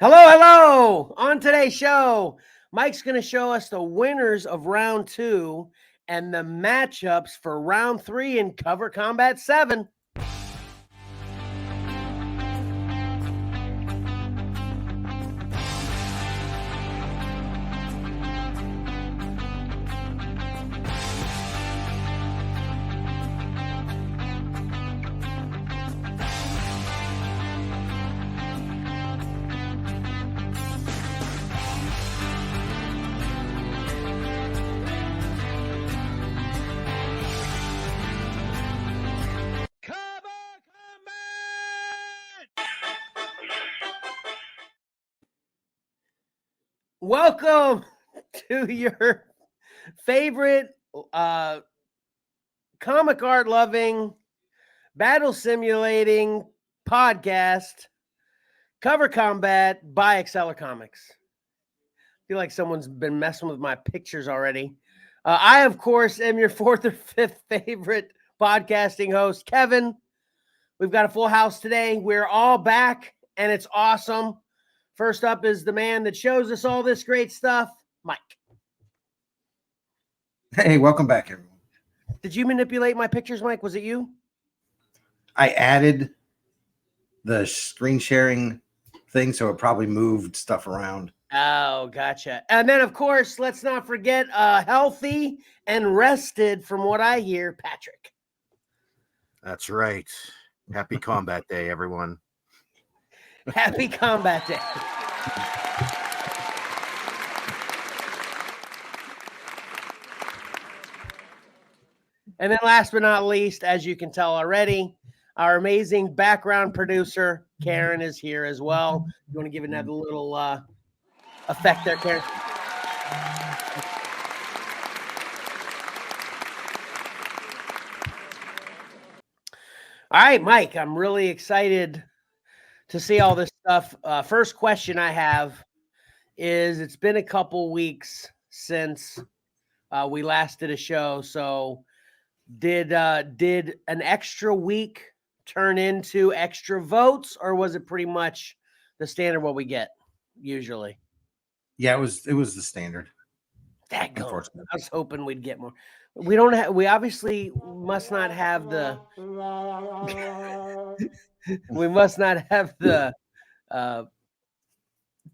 Hello, hello. On today's show, Mike's going to show us the winners of round 2 and the matchups for round 3 in Cover Combat 7. Welcome to your favorite comic art loving, battle simulating podcast, Cover Combat by Xcellar Comics. I feel like someone's been messing with my pictures already. I, of course, am your 4th or 5th favorite podcasting host, Kevin. We've got a full house today. We're all back, and it's awesome. First up is the man that shows us all this great stuff, Mike. Hey, welcome back, everyone. Did you manipulate my pictures, Mike? Was it you? I added the screen sharing thing, so it probably moved stuff around. Oh, gotcha. And then, of course, let's not forget healthy and rested, from what I hear, Patrick. That's right. Happy Combat Day, everyone. Happy Combat Day. And then last but not least, as you can tell already, our amazing background producer, Karen, is here as well. You want to give another little effect there, Karen? All right, Mike, I'm really excited to see all this stuff. First question I have is, it's been a couple weeks since we last did a show. So did an extra week turn into extra votes, or was it pretty much the standard what we get usually? Yeah, it was the standard. Unfortunately, I was hoping we'd get more. We don't have. We obviously must not have the. We must not have the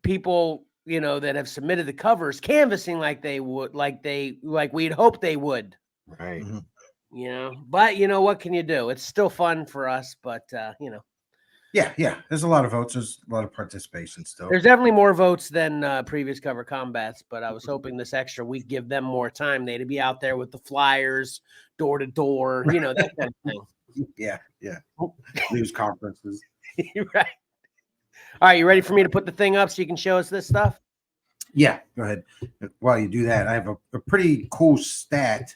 people, you know, that have submitted the covers canvassing like they would, like we'd hope they would. Right. Mm-hmm. You know, but you know, what can you do? It's still fun for us, but you know. Yeah. There's a lot of votes. There's a lot of participation still. There's definitely more votes than previous Cover Combats, but I was hoping this extra week give them more time. They'd be out there with the flyers, door to door, you know, that kind of thing. Yeah. News conferences. Right. All right, you ready for me to put the thing up so you can show us this stuff? Yeah, go ahead. While you do that, I have a pretty cool stat.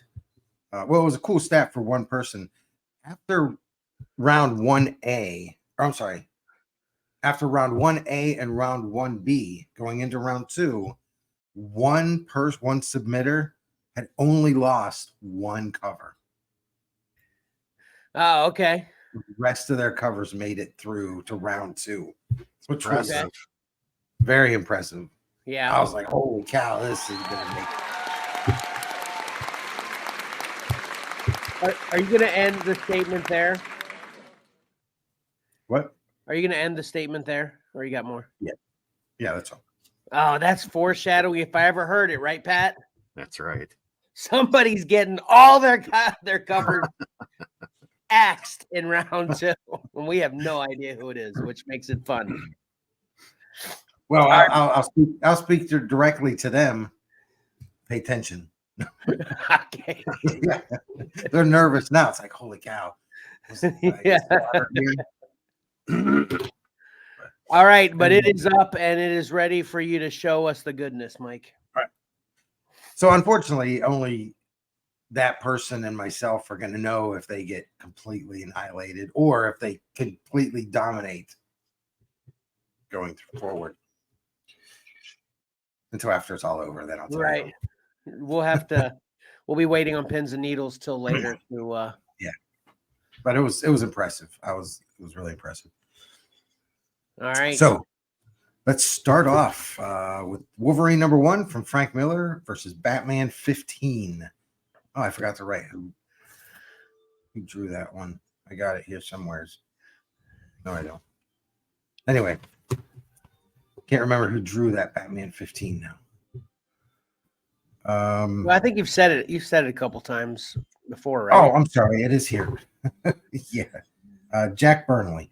Well, it was a cool stat for one person. After round 1A, or I'm sorry, after round 1A and round 1B, going into round 2, one submitter had only lost one cover. Oh, okay. The rest of their covers made it through to round 2, which was very impressive. Yeah. I was like, holy cow, this is going to make it. Are you going to end the statement there? What? Are you going to end the statement there, or you got more? Yeah, that's all. Oh, that's foreshadowing if I ever heard it, right, Pat? That's right. Somebody's getting all their covers axed in round 2, and we have no idea who it is, which makes it fun. Well, I'll speak directly to them. Pay attention. Okay. Yeah. They're nervous now. It's like, holy cow. Yeah. All right, but it is up and it is ready for you to show us the goodness, Mike. All right. So unfortunately, only that person and myself are going to know if they get completely annihilated or if they completely dominate going forward. Until after it's all over, then I'll tell you. We'll be waiting on pins and needles till later to yeah. But it was impressive. It was really impressive. All right. So Let's start off with Wolverine #1 from Frank Miller versus Batman 15. Oh, I forgot to write who drew that one. I got it here somewhere. No, I don't. Anyway, can't remember who drew that Batman 15 now. Well, I think you've said it. You've said it a couple times before, right? Oh, I'm sorry. It is here. Yeah. Jack Burnley.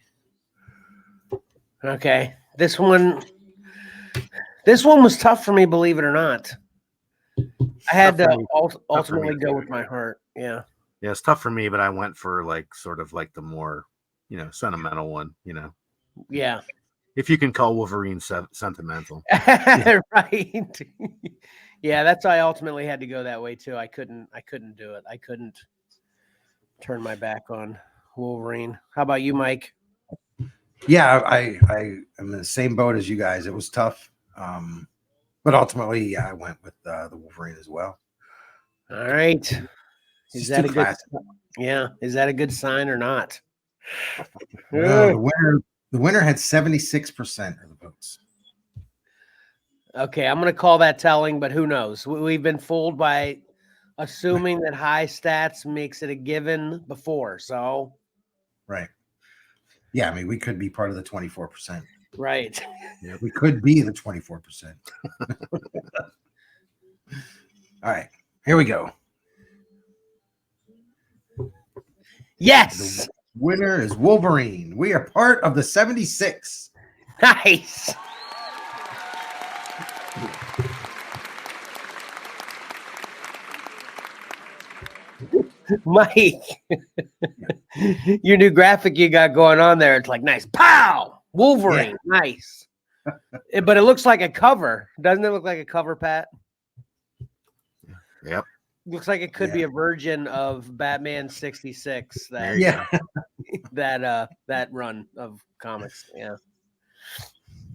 Okay. This one was tough for me, believe it or not. I had Tough for to me. ultimately too, go with yeah. my heart. Yeah. Yeah, it's tough for me, but I went for sort of the more, sentimental one, Yeah. if you can call Wolverine sentimental. Right. Yeah, that's why I ultimately had to go that way too. I couldn't do it. I couldn't turn my back on Wolverine. How about you, Mike? Yeah, I am in the same boat as you guys. It was tough. But ultimately, yeah, I went with the Wolverine as well. All right. It's Is just that too a good classic. Yeah, is that a good sign or not? No, the winner had 76% of the votes. Okay, I'm going to call that telling, but who knows? We've been fooled by assuming that high stats makes it a given before. So, Right. Yeah, I mean, we could be part of the 24%. right. Yeah, we could be the 24%. All right, here we go. Yes. The winner is Wolverine. We are part of the 76. Nice. Mike, your new graphic you got going on there, it's like nice. Pow! Wolverine. Yeah. Nice. But it looks like a cover. Doesn't it look like a cover, Pat? Yep. Looks like it could be a version of Batman 66. There you go. That run of comics. Yeah.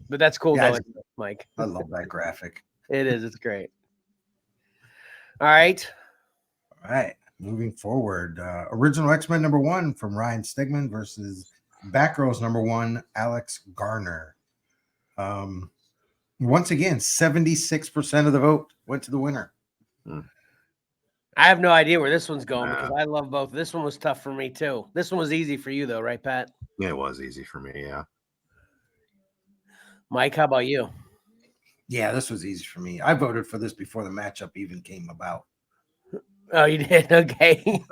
But that's cool Yeah, though, Mike. I love that graphic. It is. It's great. All right. All right, moving forward. Original X-Men #1 from Ryan Stegman versus Batgirls #1, Alex Garner. Once again, 76% of the vote went to the winner. I have no idea where this one's going because I love both. This one was tough for me too. This one was easy for you though, right, Pat? Yeah, it was easy for me. Yeah. Mike, how about you? Yeah, this was easy for me. I voted for this before the matchup even came about. Oh, you did? Okay.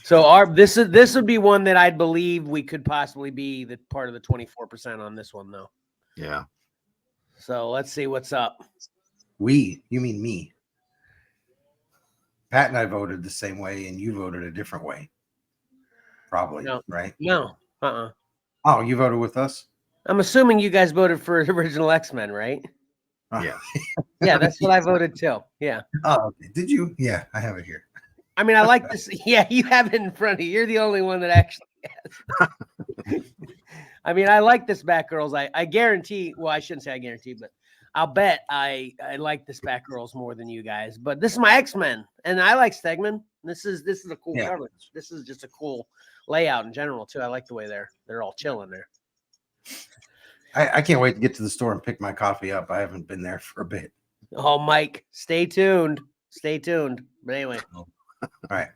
So this would be one that I'd believe we could possibly be the part of the 24% on this one though. Yeah. So let's see what's up. You mean me? Pat and I voted the same way, and you voted a different way. Probably, No. right? No. Oh, you voted with us? I'm assuming you guys voted for original X-Men, right? Yeah. Yeah, that's what I voted too. Yeah. Oh, okay. Did you? Yeah, I have it here. I mean, I like this. Yeah, you have it in front of you. You're the only one that actually has. I mean, I like this Batgirls. I guarantee. Well, I shouldn't say I guarantee, but I'll bet I like this Batgirls more than you guys. But this is my X-Men, and I like Stegman. This is a cool cover. This is just a cool layout in general too. I like the way they're all chilling there. I can't wait to get to the store and pick my coffee up. I haven't been there for a bit. Oh, Mike, stay tuned. Stay tuned. But anyway. All right.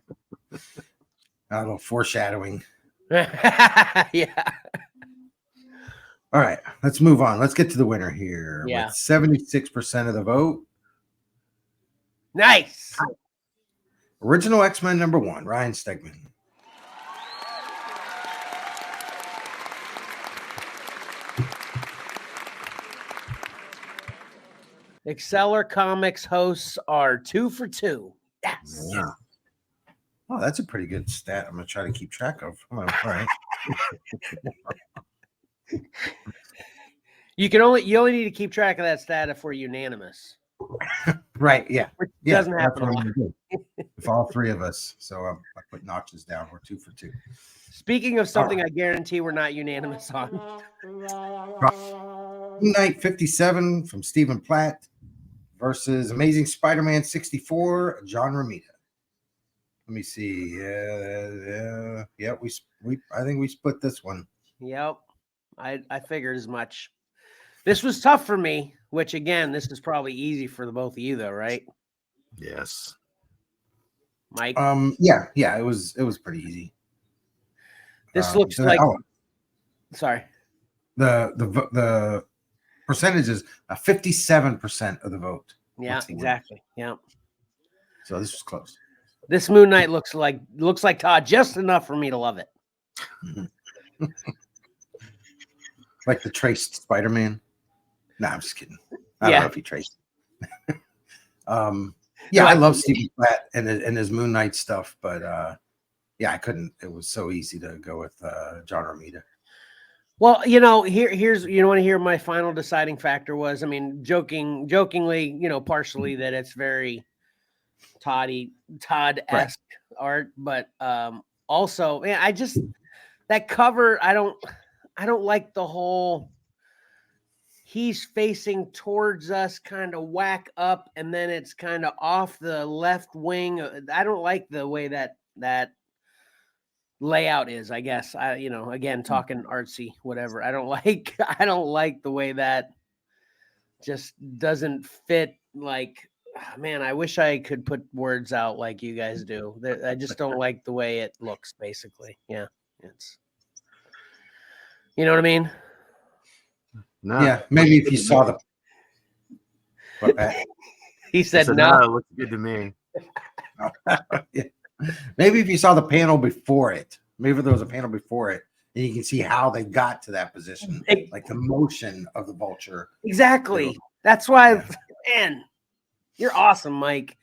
A little foreshadowing. Yeah. All right, let's move on. Let's get to the winner here. Yeah. With 76% of the vote. Nice. Original X-Men #1, Ryan Stegman. Xcellar Comics hosts are 2 for 2. Yes. Yeah. Oh, that's a pretty good stat. I'm gonna try to keep track of. All right. You only need to keep track of that stat if we're unanimous. Right. Yeah. Which Yeah. doesn't happen a lot. If all three of us. So I put notches down. We're 2 for 2. Speaking of something, I guarantee we're not unanimous on. Night 57 from Stephen Platt versus Amazing Spider-Man 64, John Romita. Let me see. Yeah. We I think we split this one. Yep. I figured as much. This was tough for me, which again, this is probably easy for the both of you though, right? Yes. Mike? Yeah, it was pretty easy. This looks like sorry. The percentage is 57% of the vote. Yeah, exactly. Yeah. So this was close. This Moon Knight looks like Todd, just enough for me to love it. Like the traced Spider-Man. No, I'm just kidding. I don't know if he traced. Yeah, I love Stephen Platt and his Moon Knight stuff, but yeah, I couldn't. It was so easy to go with John Romita. Well, here's you want to hear my final deciding factor was. I mean, jokingly, partially that it's very Todd-esque art, but also, man, I just that cover. I don't like the whole. He's facing towards us, kind of whack up, and then it's kind of off the left wing. I don't like the way that layout is. I guess again, talking artsy, whatever. I don't like the way that just doesn't fit. Like, man, I wish I could put words out like you guys do. I just don't like the way it looks. Basically, yeah, it's. You know what I mean? No. Yeah, maybe if you saw the. He said no. It looks good to me. Yeah. Maybe if you saw the panel before it, maybe there was a panel before it, and you can see how they got to that position, like the motion of the vulture. Exactly. That's why, man, you're awesome, Mike.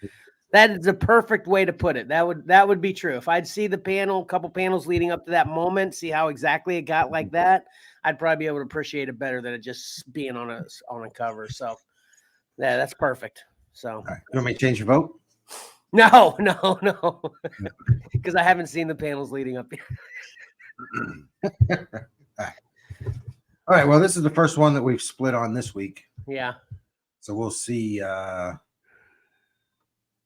That is the perfect way to put it. That would be true. If I'd see the panel, a couple panels leading up to that moment, see how exactly it got like that, I'd probably be able to appreciate it better than it just being on a cover. So, yeah, that's perfect. So, right. You want me to change your vote? No, because I haven't seen the panels leading up. All right. Well, this is the first one that we've split on this week. Yeah. So we'll see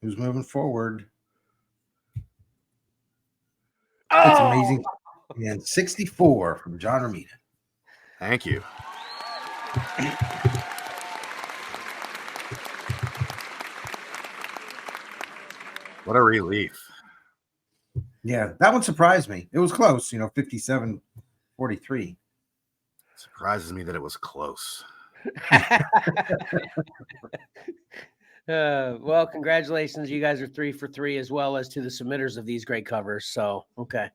who's moving forward. That's amazing. And 64 from John Romita. Thank you. What a relief. Yeah, that one surprised me. It was close, 57-43. Surprises me that it was close. Well, congratulations. You guys are 3 for 3, as well as to the submitters of these great covers. So, okay.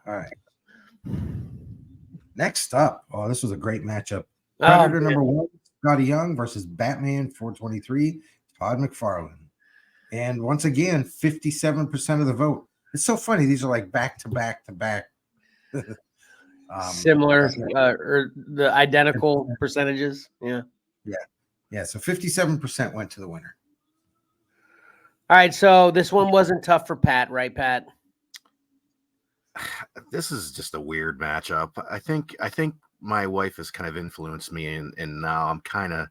All right. Next up, this was a great matchup. Predator number 1, Scotty Young versus Batman 423, Todd McFarlane. And once again, 57% of the vote. It's so funny. These are like back to back. Similar or the identical percentages. Yeah. So 57% went to the winner. All right. So this one wasn't tough for Pat, right, Pat? This is just a weird matchup. I think my wife has kind of influenced me, and now I'm kind of,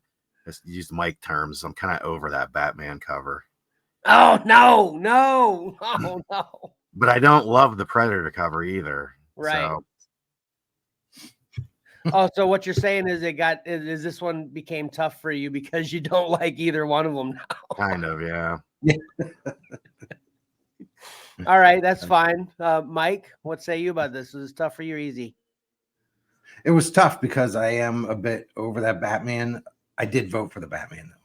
use Mike terms, I'm kind of over that Batman cover. Oh no! Oh no! But I don't love the Predator cover either. Right. So. So what you're saying is is this one became tough for you because you don't like either one of them now? Kind of, yeah. All right, that's fine. Mike, what say you about this? Is this tough for you or easy? It was tough because I am a bit over that Batman. I did vote for the Batman, though.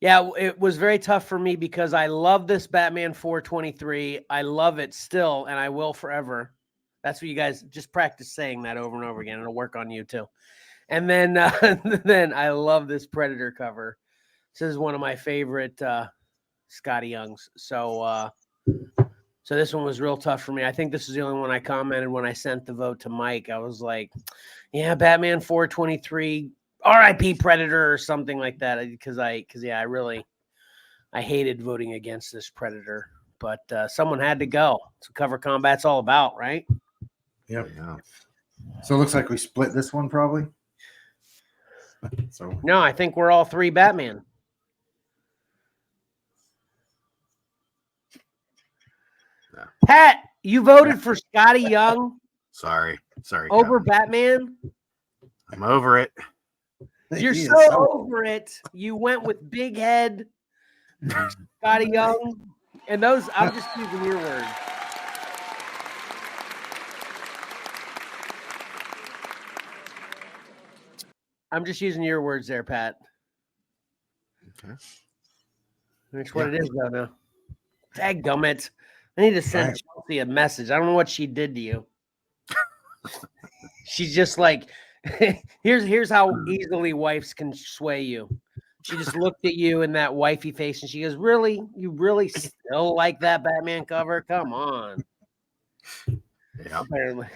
Yeah, it was very tough for me because I love this Batman 423. I love it still, and I will forever. That's what you guys just practice saying that over and over again. It'll work on you too. And then, then I love this Predator cover. This is one of my favorite Scotty Youngs. So this one was real tough for me. I think this is the only one I commented when I sent the vote to Mike. I was like, yeah, Batman 423, RIP Predator or something like that. Because I hated voting against this Predator, but someone had to go. That's what cover combat's all about, right? Yep. Yeah. So it looks like we split this one probably. No, I think we're all 3 Batman. Pat, you voted for Scotty Young. Sorry, Over Kevin. Batman? I'm over it. You're He is so over it. You went with Big Head, over. Scotty Young, and those. I'm just using your words. I'm just using your words there, Pat. Okay. That's what it is, though. Now, dadgummit. I need to send Right. Chelsea a message. I don't know what she did to you. She's just like, here's how easily wives can sway you. She just looked at you in that wifey face and she goes, "Really? You really still like that Batman cover? Come on." Yeah. Apparently.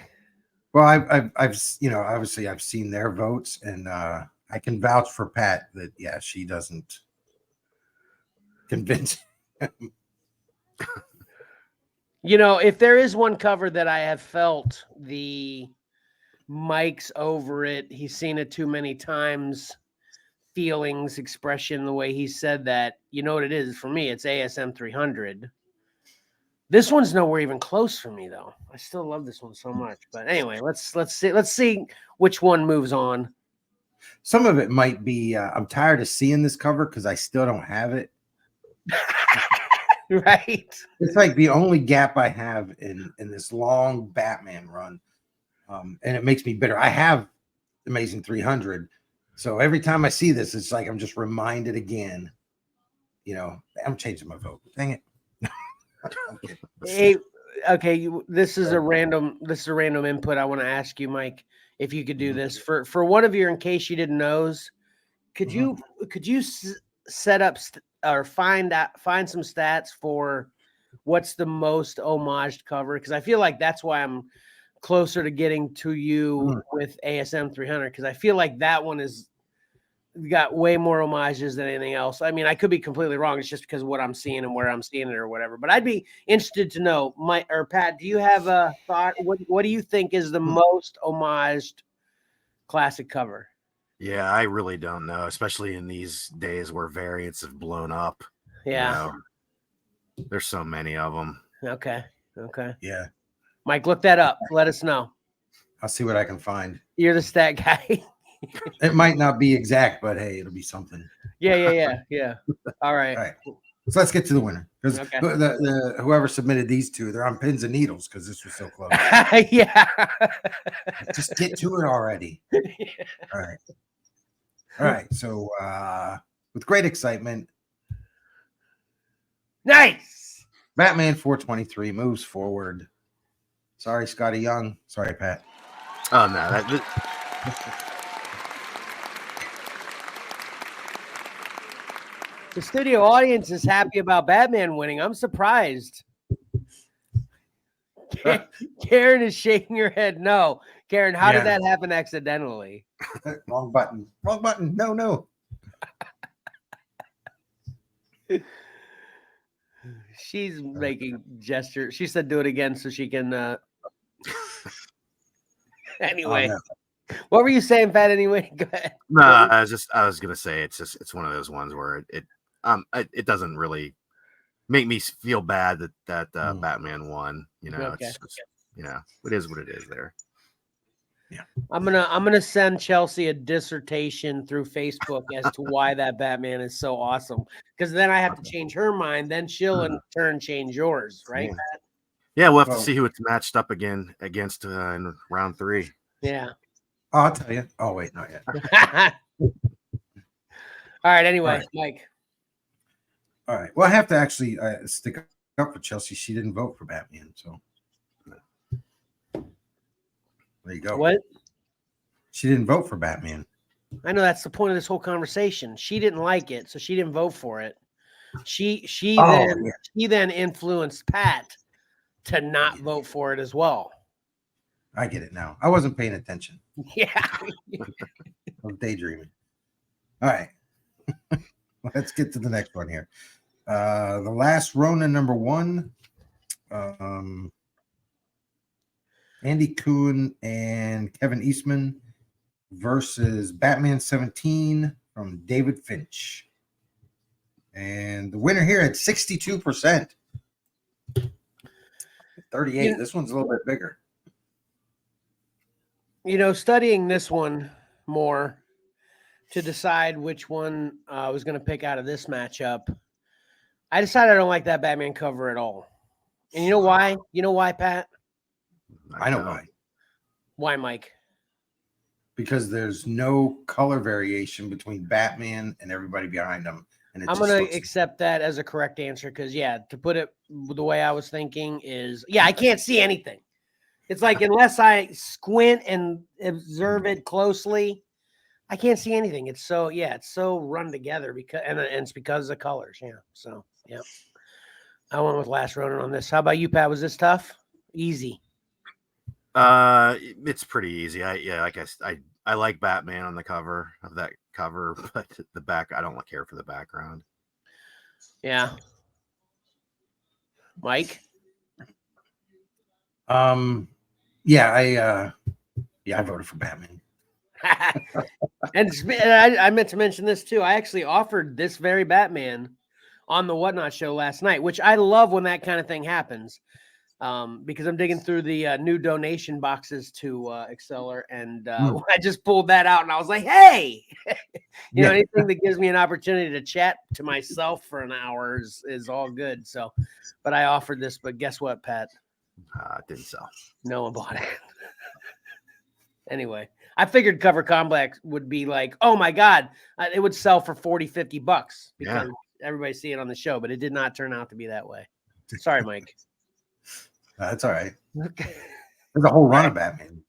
Well, I've obviously I've seen their votes, and I can vouch for Pat that she doesn't convince. You know, if there is one cover that I have felt the Mike's over it, he's seen it too many times, feelings, expression, the way he said that, you know what it is for me? It's ASM 300. This one's nowhere even close for me, though. I still love this one so much. But anyway, let's see which one moves on. Some of it might be I'm tired of seeing this cover because I still don't have it. Right. It's like the only gap I have in this long Batman run, and it makes me bitter. I have Amazing 300, so every time I see this, it's like I'm just reminded again. You know, I'm changing my vote. Dang it. I'm kidding. Hey, okay, this is a random input I want to ask you, Mike, if you could do this for one of your, in case you didn't knows, could you set up or find some stats for what's the most homaged cover? Because I feel like that's why I'm closer to getting to you with ASM 300, because I feel like that one is got way more homages than anything else. I mean, I could be completely wrong. It's just because of what I'm seeing and where I'm seeing it or whatever. But I'd be interested to know, Pat, do you have a thought? What do you think is the most homaged classic cover? Yeah, I really don't know, especially in these days where variants have blown up. Yeah. You know, there's so many of them. Okay. Yeah, Mike, look that up. Let us know. I'll see what I can find. You're the stat guy. It might not be exact, but hey, it'll be something. Yeah. All right. All right. So let's get to the winner, because Okay. the whoever submitted these two, they're on pins and needles because this was so close. Yeah. Just get to it already. All right. So with great excitement, Nice. Batman 423 moves forward. Sorry, Scotty Young. Sorry, Pat. Oh no, The studio audience is happy about Batman winning. I'm surprised. Karen is shaking her head. No. Karen, how did that happen accidentally? Wrong button. No. She's making gesture. She said do it again so she can anyway. Oh, no. What were you saying, Pat? Anyway, go ahead. no, I was gonna say it's one of those ones where it doesn't really make me feel bad that Batman won. You know, Okay. it's you know, it is what it is there. Yeah. I'm gonna send Chelsea a dissertation through Facebook as to why that Batman is so awesome. Because then I have to change her mind. Then she'll in turn change yours, right? Yeah. Yeah, we'll have to see who it's matched up against in round 3. Yeah. Oh, I'll tell you. Oh, wait, not yet. All right. Anyway, Mike. All right. Well, I have to actually stick up for Chelsea. She didn't vote for Batman, so there you go. What? She didn't vote for Batman. I know that's the point of this whole conversation. She didn't like it, so she didn't vote for it. She then influenced Pat to not vote for it as well. I get it now. I wasn't paying attention. Yeah. I was daydreaming. All right. Let's get to the next one here. The Last Ronin #1. Andy Kuhn and Kevin Eastman versus Batman 17 from David Finch. And the winner here at 62%. 38. This one's a little bit bigger. Studying this one more to decide which one I was going to pick out of this matchup, I decided I don't like that Batman cover at all. And you know why? You know why, Pat? I know why. Why, Mike? Because there's no color variation between Batman and everybody behind him. And I'm going to accept that as a correct answer because, to put it the way I was thinking is, I can't see anything. It's like unless I squint and observe it closely, I can't see anything. It's so run together because and it's because of the colors. Yeah. So I went with Last Ronin on this. How about you, Pat? Was this tough? Easy. It's pretty easy. I like Batman on the cover of that cover, but the back I don't care for the background. Yeah. Mike? I voted for Batman. And I meant to mention this too. I actually offered this very Batman on the Whatnot show last night, which I love when that kind of thing happens. Because I'm digging through the new donation boxes to Xcellar, and I just pulled that out, and I was like, "Hey, anything that gives me an opportunity to chat to myself for an hour is all good." So, but I offered this, but guess what, Pat? Didn't sell. No one bought it. Anyway, I figured Cover Combat would be like, "Oh my God, it would sell for $40-$50 because everybody see it on the show," but it did not turn out to be that way. Sorry, Mike. That's all right. There's a whole run of Batman.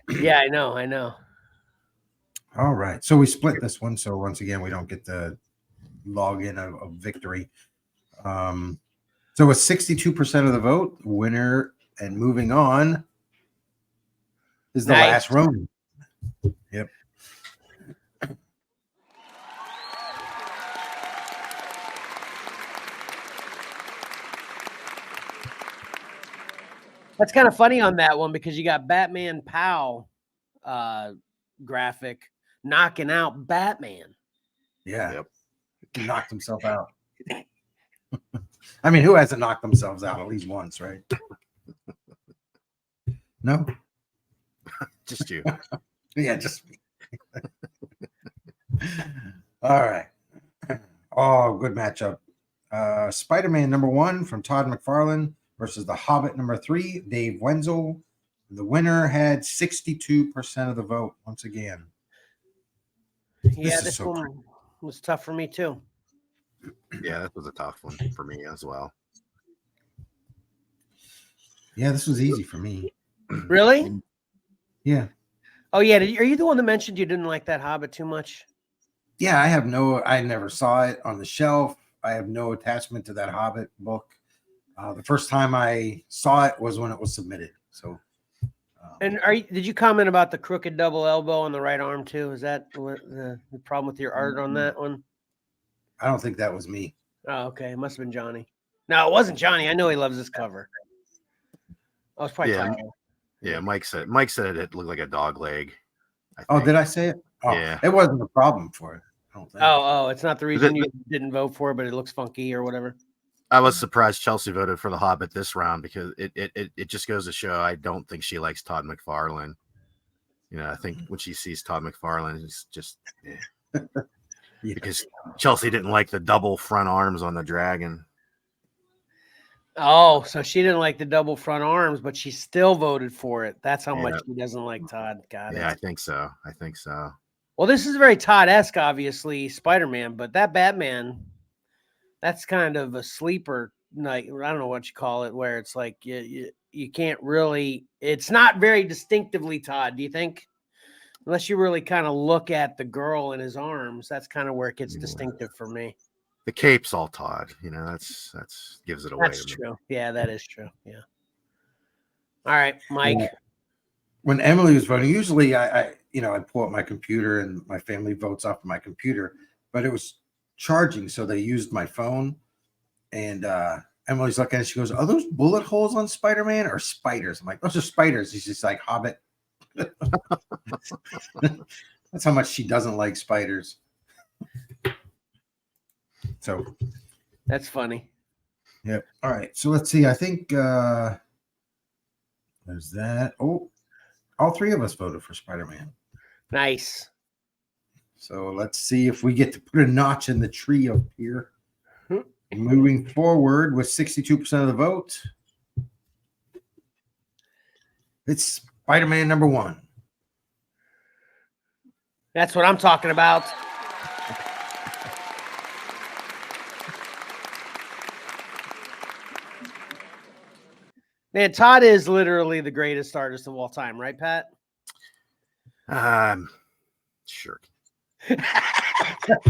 Yeah, I know. All right. So we split this one. So once again, we don't get the login of victory. So with 62% of the vote, winner and moving on is the Last Ronin. Yep. That's kind of funny on that one because you got Batman Pow graphic knocking out Batman. Yeah. Yep. He knocked himself out. I mean, who hasn't knocked themselves out at least once, right? No? Just you. Yeah, just me. All right. Oh, good matchup. Spider-Man #1 from Todd McFarlane versus The Hobbit #3, Dave Wenzel. The winner had 62% of the vote once again. Yeah, this one was tough for me too. Yeah, that was a tough one for me as well. Yeah, this was easy for me. Really? Yeah. Oh, yeah. Are you the one that mentioned you didn't like that Hobbit too much? Yeah, I never saw it on the shelf. I have no attachment to that Hobbit book. The first time I saw it was when it was submitted. So, and did you comment about the crooked double elbow on the right arm too? Is that the problem with your art on that one? I don't think that was me. Oh, okay. It must have been Johnny. No, it wasn't Johnny. I know he loves this cover. Oh, it's probably Tyler. Yeah, Mike said it looked like a dog leg. Did I say it? Oh, yeah. It wasn't a problem for it. I don't think. Oh, it's not the reason you didn't vote for it, but it looks funky or whatever. I was surprised Chelsea voted for the Hobbit this round because it just goes to show I don't think she likes Todd McFarlane. I think when she sees Todd McFarlane, it's just because Chelsea didn't like the double front arms on the dragon. Oh, so she didn't like the double front arms, but she still voted for it. That's how much she doesn't like Todd. Got it. Yeah, I think so. Well, this is very Todd-esque, obviously, Spider-Man, but that Batman, that's kind of a sleeper, like, I don't know what you call it, where it's like you can't really, it's not very distinctively Todd, do you think? Unless you really kind of look at the girl in his arms, that's kind of where it gets distinctive for me. The cape's all Todd, that's gives it away. That's true. Yeah, that is true. Yeah. All right, Mike. When Emily was voting, usually I pull up my computer and my family votes off of my computer, but it was charging, so they used my phone. And Emily's looking at it, she goes, "Are those bullet holes on Spider-Man or spiders?" I'm like, "Those are spiders." She's just like, "Hobbit." That's how much she doesn't like spiders. So that's funny. Yep. All right. So let's see. I think there's that. Oh, All three of us voted for Spider-Man. Nice. So let's see if we get to put a notch in the tree up here. Hmm. Moving forward with 62% of the vote, it's Spider-Man #1. That's what I'm talking about. Man, Todd is literally the greatest artist of all time, right, Pat? Sure. Pat's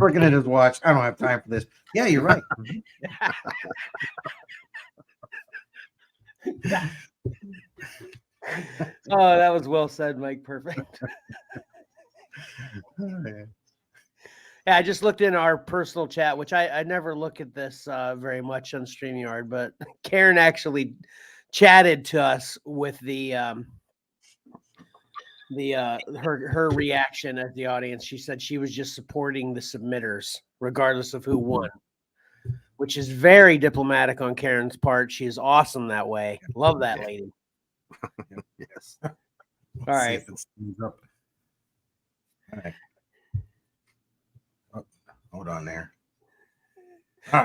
looking at his watch. I don't have time for this. Yeah, you're right. Oh, that was well said, Mike. Perfect. Yeah, I just looked in our personal chat, which I never look at this very much on StreamYard, but Karen actually chatted to us with her reaction as the audience. She said she was just supporting the submitters, regardless of who won, which is very diplomatic on Karen's part. She is awesome that way. Love that lady. Yes. All right. All right. Oh, hold on there.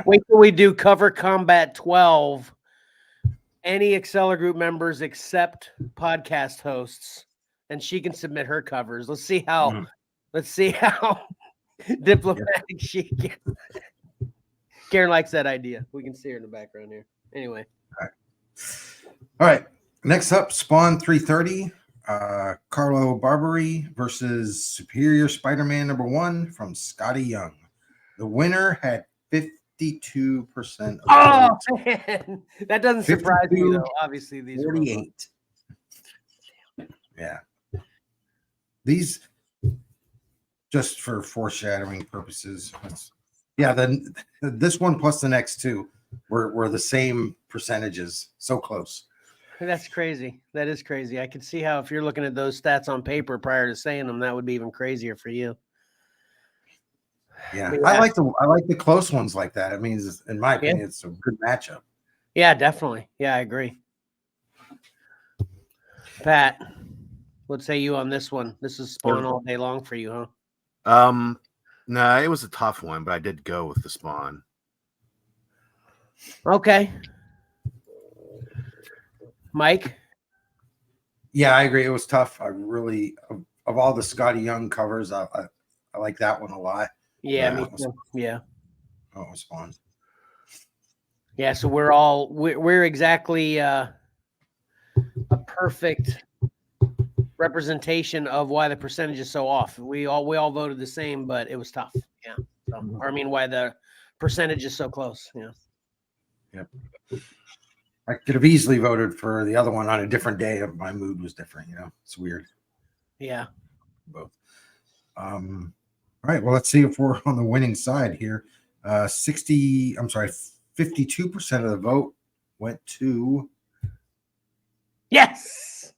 Wait till we do Cover Combat 12. Any Xcellar group members except podcast hosts, and she can submit her covers. Let's see how diplomatic she gets. Karen likes that idea. We can see her in the background here. Anyway. All right. Next up, Spawn 330. Carlo Barbary versus Superior Spider-Man #1 from Scotty Young. The winner had 52%. Oh man, that doesn't surprise me 52, though. Obviously, these 48. Yeah. These, just for foreshadowing purposes. Yeah, then this one plus the next two were the same percentages. So close. That's crazy. That is crazy. I can see how if you're looking at those stats on paper prior to saying them, that would be even crazier for you. Yeah, I like the close ones like that. I mean, in my opinion, it's a good matchup. Yeah, definitely. Yeah, I agree. Pat, what say you on this one? This is Spawn all day long for you, huh? No, it was a tough one, but I did go with the Spawn. Okay. Mike? Yeah, I agree. It was tough. I really, of all the Scotty Young covers, I like that one a lot. Yeah, me too. Yeah. Oh, Spawn. Yeah, so we're exactly a perfect representation of why the percentage is so off. We all voted the same, but it was tough. Yeah. So, or I mean, why the percentage is so close. Yeah. Yep. I could have easily voted for the other one on a different day if my mood was different. It's weird. Yeah. Both. All right. Well, let's see if we're on the winning side here. 52% of the vote went to Yes.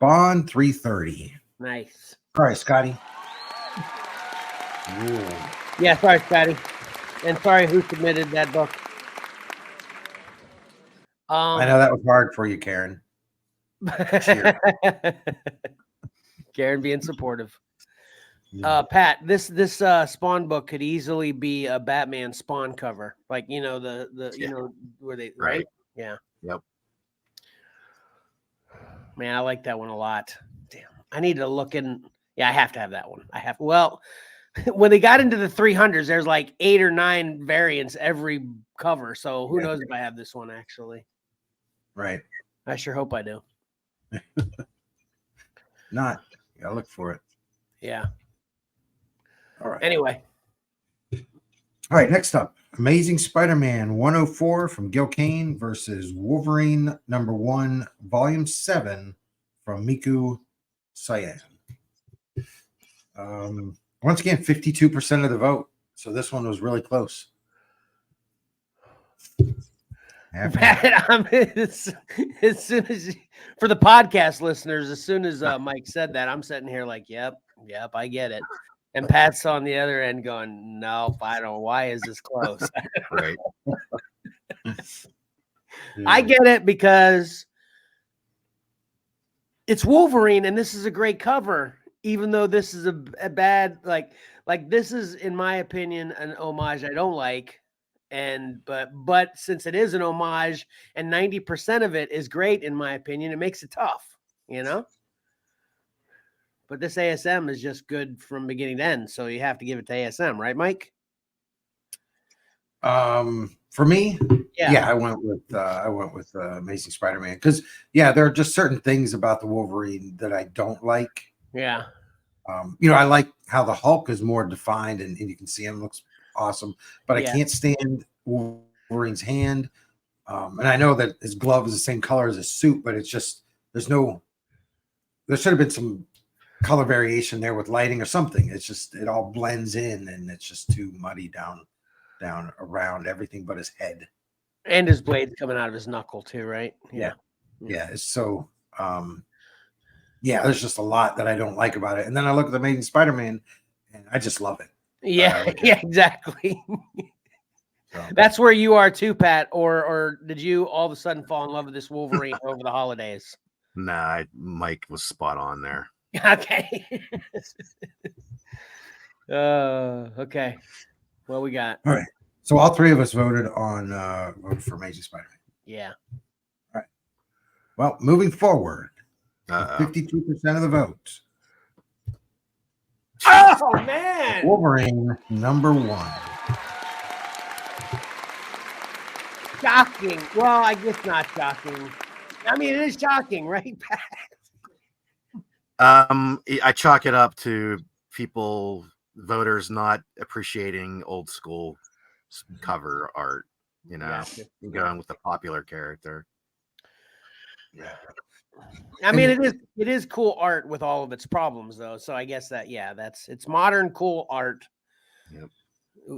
Bond 330. Nice. All right, Scotty. Yeah, sorry, Scotty. And sorry who submitted that book. I know that was hard for you, Karen. Karen being supportive. Pat, this Spawn book could easily be a Batman Spawn cover, like where they right? Yeah. Yep. Man, I like that one a lot. Damn, I need to look in. Yeah, I have to have that one. Well, when they got into the 300s, there's like 8 or 9 variants every cover. So who knows if I have this one actually? Right. I sure hope I do. Not. Gotta look for it. Yeah. All right. Anyway. All right. Next up, Amazing Spider-Man 104 from Gil Kane versus Wolverine #1, Volume 7 from Miku Cyan. Once again, 52% of the vote. So this one was really close. Pat, as soon as for the podcast listeners, as soon as Mike said that, I'm sitting here like, yep, I get it. And Pat's on the other end going, no, I don't. Why is this close? Right. I get it because it's Wolverine, and this is a great cover, even though this is a bad like this is, in my opinion, an homage I don't like. And but since it is an homage and 90% of it is great, in my opinion, it makes it tough, you know. But this ASM is just good from beginning to end, so you have to give it to ASM, right, Mike? For me, yeah, I went with Amazing Spider-Man because there are just certain things about the Wolverine that I don't like. Yeah. I like how the Hulk is more defined and you can see him, looks awesome, but I can't stand Wolverine's hand. And I know that his glove is the same color as his suit, but it's just there should have been some color variation there with lighting or something. It's just it all blends in and it's just too muddy down around everything but his head. And his blade's coming out of his knuckle too, right? Yeah. It's so there's just a lot that I don't like about it. And then I look at the Amazing Spider-Man and I just love it. Yeah, exactly. So. That's where you are too, Pat. Or did you all of a sudden fall in love with this Wolverine over the holidays? Nah, Mike was spot on there. Okay. Okay. What we got? All right. So all three of us voted for Amazing Spider-Man. Yeah. All right. Well, moving forward, 52% of the votes. Oh man! Wolverine #1. Shocking. Well, I guess not shocking. I mean, it is shocking, right, Pat? I chalk it up to voters not appreciating old school cover art, going with the popular character. Yeah. I mean, it is cool art with all of its problems, though. So I guess that it's modern cool art. Yep.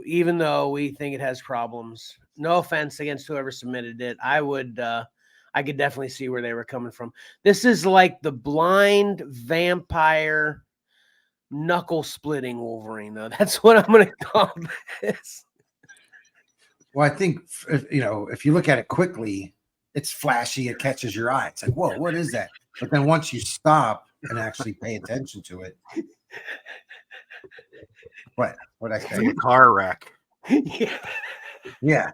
Even though we think it has problems. No offense against whoever submitted it. I could definitely see where they were coming from. This is like the blind vampire knuckle splitting Wolverine, though. That's what I'm going to call this. Well, I think if you look at it quickly, it's flashy. It catches your eye. It's like, whoa, what is that? But then once you stop and actually pay attention to it, what I say? Like a car wreck. Yeah.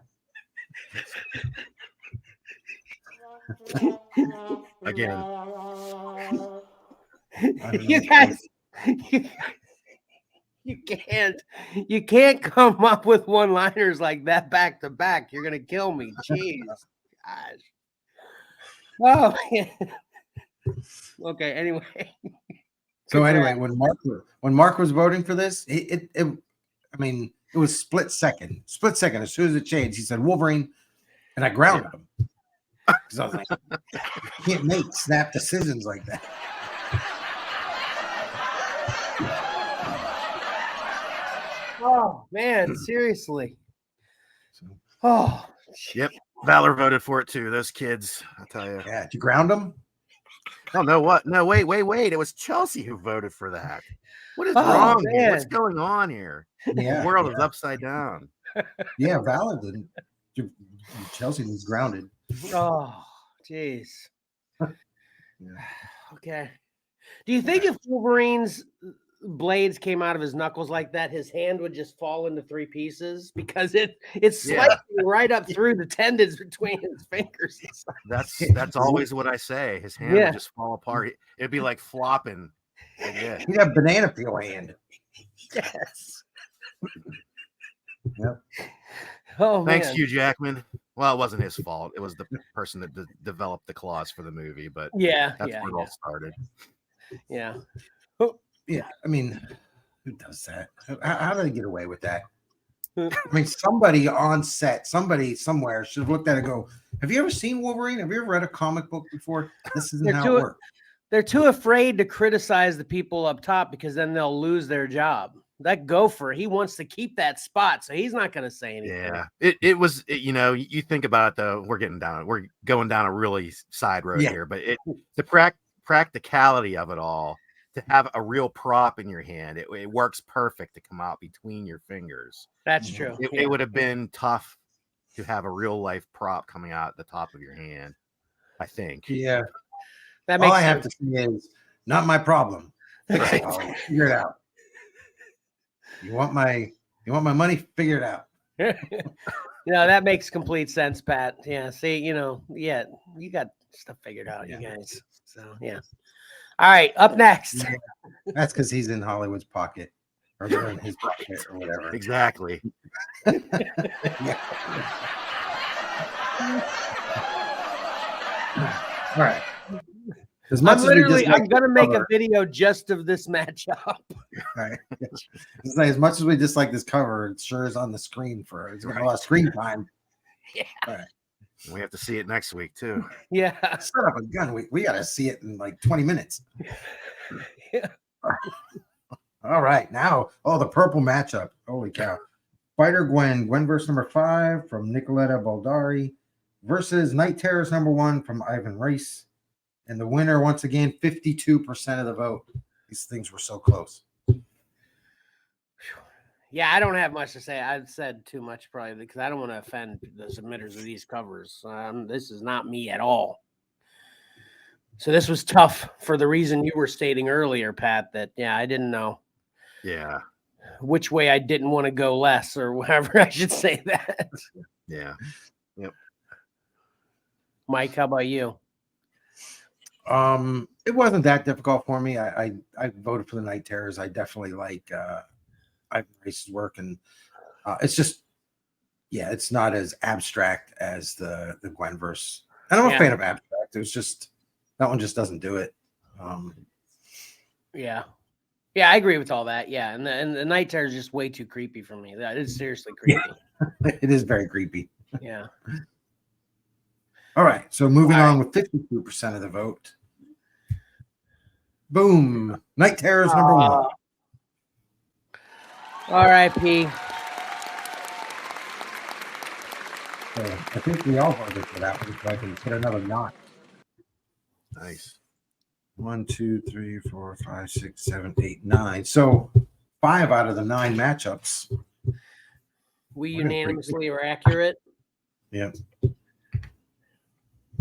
Again. You guys, you can't come up with one-liners like that back to back. You're gonna kill me. Jeez, gosh. Oh, man. Okay. Anyway. So anyway, when Mark was voting for this, it was split second. As soon as it changed, he said Wolverine, and I grounded him because I was like, you can't make snap decisions like that. Oh man, seriously. Oh, yep. Valor voted for it too. Those kids, I tell you. Yeah, did you ground them? Oh no! What? No, wait! It was Chelsea who voted for that. What is wrong here? What's going on here? Yeah, the world is upside down. Yeah, Valor didn't. Chelsea was grounded. Oh, jeez. Okay. Do you think if Wolverine's blades came out of his knuckles like that, his hand would just fall into three pieces because it's slicing right up through the tendons between his fingers? That's always what I say. His hand would just fall apart. It'd be like flopping. Like he'd have banana peel hand. Yes. Yep. Oh, thanks, man. Hugh Jackman. Well, it wasn't his fault. It was the person that developed the claws for the movie, but that's where it all started. Yeah. Yeah, I mean, who does that? How do they get away with that? I mean, somebody on set, somebody somewhere should have looked at it and go, have you ever seen Wolverine? Have you ever read a comic book before? This isn't how it works. They're too afraid to criticize the people up top because then they'll lose their job. That gopher, he wants to keep that spot, so he's not going to say anything. Yeah, it was, you think about it, though, we're going down a really side road here, but the practicality of it all, to have a real prop in your hand, it works perfect to come out between your fingers. That's true. It would have been tough to have a real life prop coming out at the top of your hand, I think. Yeah. That All makes I have sense. to say is not my problem. Fix it, Right. Holly. Figure it out. You want my money? Figure it out. That makes complete sense, Pat. Yeah, see, you got stuff figured out, Yeah. you guys. So, yeah. All right, up next. Yeah. That's because he's in Hollywood's pocket, or they're in his pocket, or whatever. Exactly. Yeah. All right. As much I'm as we dislike I'm gonna this make a cover, video just of this matchup. right? It's like, as much as we dislike this cover, it sure is on the screen for it's got a lot of screen time. Yeah. All right. We have to see it next week too. Yeah. Set up a gun. We got to see it in like 20 minutes. Yeah. All right. Now, the purple matchup. Holy cow. Spider Gwen verse number 5 from Nicoletta Baldari versus Night Terrors number 1 from Ivan Race. And the winner, once again, 52% of the vote. These things were so close. Yeah, I don't have much to say. I've said too much probably because I don't want to offend the submitters of these covers. This is not me at all. So this was tough for the reason you were stating earlier, Pat, that, I didn't know Yeah. which way I didn't want to go less or whatever I should say that. Yeah. Mike, how about you? It wasn't that difficult for me. I voted for the Night Terrors. I definitely like Ivan Race's work, and it's just, it's not as abstract as the Gwen verse. And I'm a fan of abstract. It was just that one just doesn't do it. Yeah, I agree with all that. Yeah, and the Night Terror is just way too creepy for me. That is seriously creepy. It is very creepy. Yeah. All right, so moving on with 52% of the vote. Boom. Night Terrors number 1. R.I.P. So I think we all voted for that one, so I can put another knot. Nice. 1, 2, 3, 4, 5, 6, 7, 8, 9. So 5 out of the 9 matchups. We unanimously are accurate. Yep.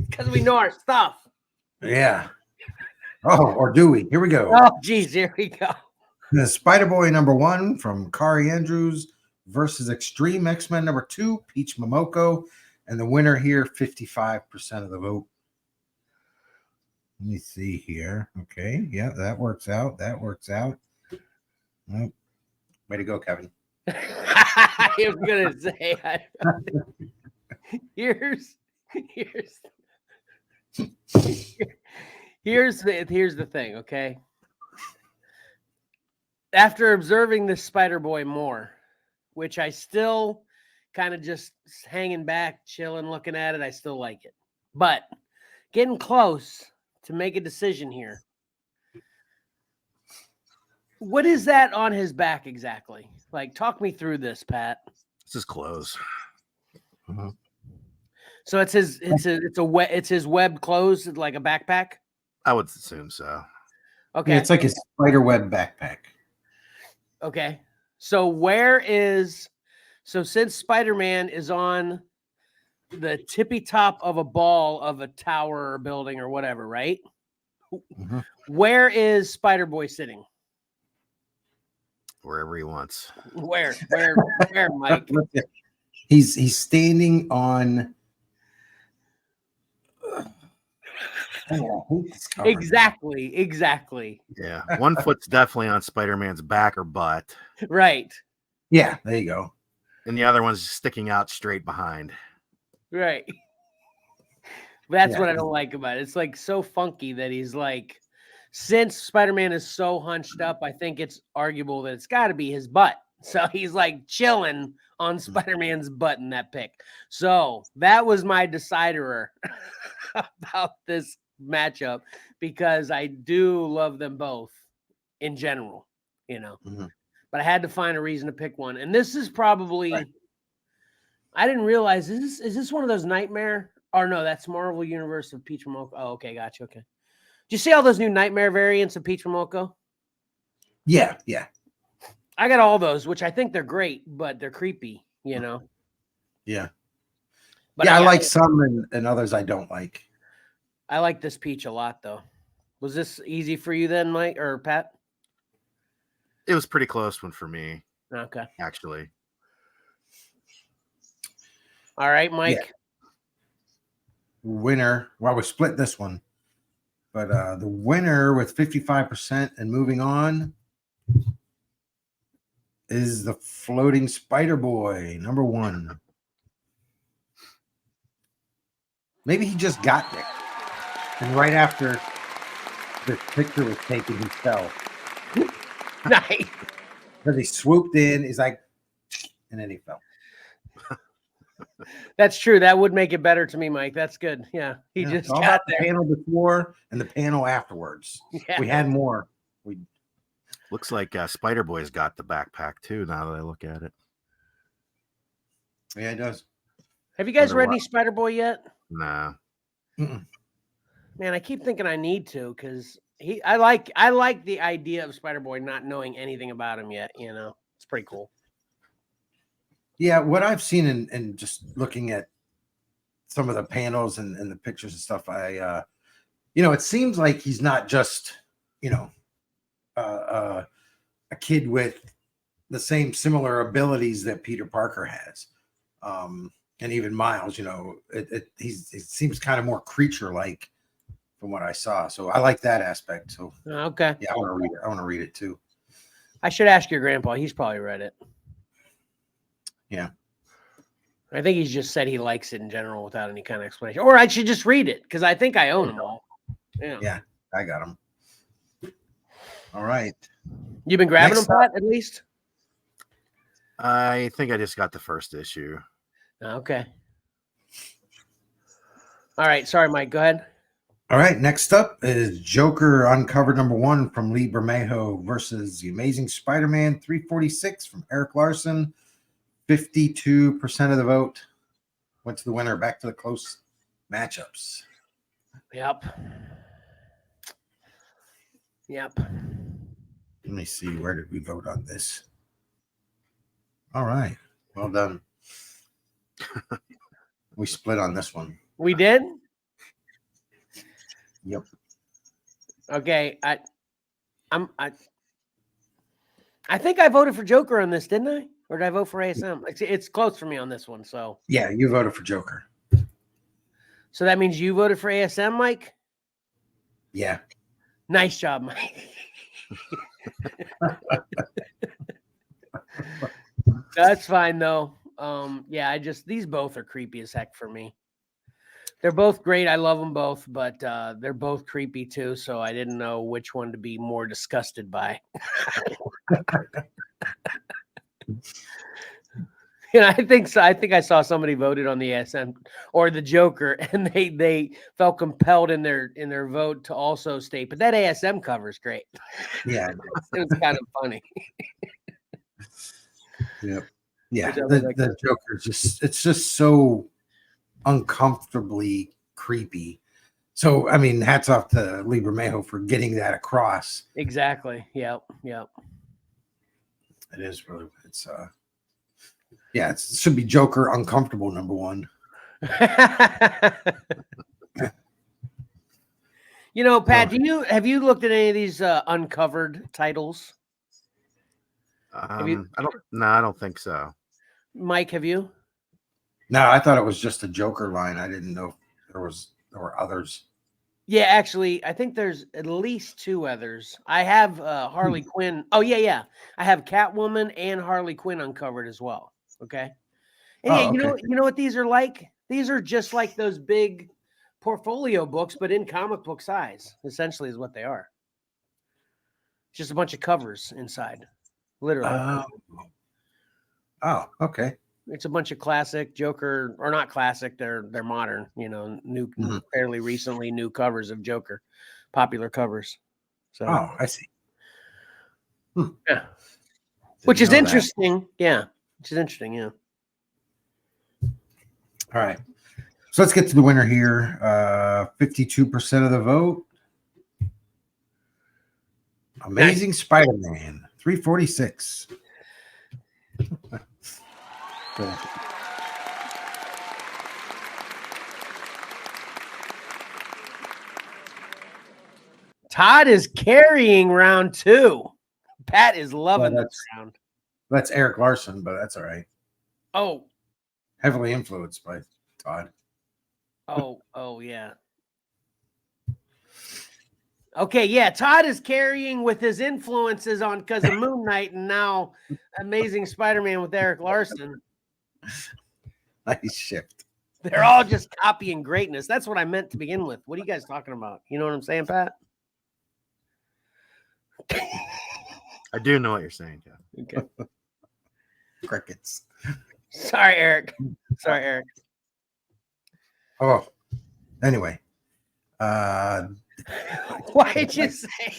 Because we know our stuff. Yeah. Oh, or do we? Here we go. Oh, geez, here we go. The Spider Boy number 1 from Kari Andrews versus Extreme X-Men number 2, Peach Momoko. And the winner here, 55% of the vote. Let me see here. Okay. Yeah, that works out. Well, way to go, Kevin. I was going to say, here's the thing, okay? After observing this Spider Boy more, which I still kind of just hanging back, chilling, looking at it, I still like it. But getting close to make a decision here. What is that on his back exactly? Like, talk me through this, Pat. This is clothes. So it's his web clothes, like a backpack. I would assume so. Okay, Yeah, it's like a spider web backpack. Okay. So since Spider-Man is on the tippy top of a ball of a tower or building or whatever, right? Mm-hmm. Where is Spider-Boy sitting? Wherever he wants. Where, Mike? He's standing on. Exactly. Yeah. One foot's definitely on Spider-Man's back or butt. Right. Yeah, there you go. And the other one's sticking out straight behind. Right. That's what I don't like about it. It's like so funky that he's like, since Spider-Man is so hunched up, I think it's arguable that it's got to be his butt. So he's like chilling on Spider-Man's butt in that pic. So that was my decider about this matchup because I do love them both in general, but I had to find a reason to pick one. And this is probably, I didn't realize, is this one of those Nightmare? Or no, that's Marvel Universe of Peach Momoko. Oh, okay, gotcha. Okay. Do you see all those new Nightmare variants of Peach Momoko? Yeah. I got all those, which I think they're great, but they're creepy, Yeah. But I like some and others I don't like. I like this Peach a lot, though. Was this easy for you then, Mike or Pat? It was pretty close one for me, Okay. actually. All right, Mike. Winner. Well, we split this one, but the winner with 55% and moving on is the floating Spider Boy, number 1. Maybe he just got there, and right after the picture was taken, he fell. Nice. Because he swooped in, he's like, and then he fell. That's true. That would make it better to me, Mike. That's good. Yeah, he Yeah, just it's all got about there. the panel before and the panel afterwards. Yeah. We had more. Looks like Spider Boy's got the backpack too. Now that I look at it, Yeah, it does. Have you guys Wonder read why. any Spider Boy yet? nah. Mm-mm. Man, I keep thinking I need to because I like the idea of Spider Boy not knowing anything about him yet. You know, it's pretty cool. Yeah, what I've seen and just looking at some of the panels and the pictures and stuff, it seems like he's not just, a kid with the same similar abilities that Peter Parker has. And even Miles, it seems kind of more creature-like from what I saw. So I like that aspect. So Okay. yeah, I want to read it. I want to read it too. I should ask your grandpa. He's probably read it. Yeah. I think he's just said he likes it in general without any kind of explanation. Or I should just read it because I think I own them all. Yeah, I got them. All right. You've been grabbing Next them, Pat, at least? I think I just got the first issue. Okay. All right. Sorry, Mike. Go ahead. All right. Next up is Joker Uncovered number 1 from Lee Bermejo versus The Amazing Spider-Man 346 from Eric Larson. 52% of the vote went to the winner. Back to the close matchups. Yep. Let me see. Where did we vote on this? All right. Well done. We split on this one. We did? Yep. Okay. I think I voted for Joker on this, didn't I? Or did I vote for ASM? It's close for me on this one. So Yeah, you voted for Joker. So that means you voted for ASM, Mike? Yeah. Nice job, Mike. That's fine though. Yeah, these both are creepy as heck for me. They're both great. I love them both, but they're both creepy too. So I didn't know which one to be more disgusted by. I think so. I think I saw somebody voted on the ASM or the Joker, and they felt compelled in their vote to also state, but that ASM cover is great. Yeah. It was kind of funny. Yep. Yeah. Which I The Joker it's just so uncomfortably creepy. So I mean, hats off to Lee Bermejo for getting that across. Exactly. Yep. It is really it should be Joker Uncomfortable number 1. Pat, have you looked at any of these uncovered titles? I don't think so. Mike, have you? No, I thought it was just a Joker line. I didn't know if there were others. Yeah, actually, I think there's at least 2 others. I have Harley Quinn. Oh, yeah. I have Catwoman and Harley Quinn uncovered as well. Okay. And you know what these are like? These are just like those big portfolio books, but in comic book size, essentially is what they are. Just a bunch of covers inside, literally. Oh, okay. It's a bunch of classic Joker, or not classic. They're modern, new, fairly recently new covers of Joker, popular covers. So, I see. Yeah, which is interesting. Yeah, which is interesting. Yeah. All right. So let's get to the winner here. 52% of the vote. Amazing Spider-Man 346. Todd is carrying round 2. Pat is loving this round. That's Eric Larson, but that's all right. Oh. Heavily influenced by Todd. Oh, yeah. Okay, yeah. Todd is carrying with his influences on because of Moon Knight and now Amazing Spider-Man with Eric Larson. Nice shift. They're all just copying greatness. That's what I meant to begin with. What are you guys talking about? You know what I'm saying, Pat? I do know what you're saying, Jeff. Okay. Crickets. Sorry, Eric. Oh, anyway. Why did you say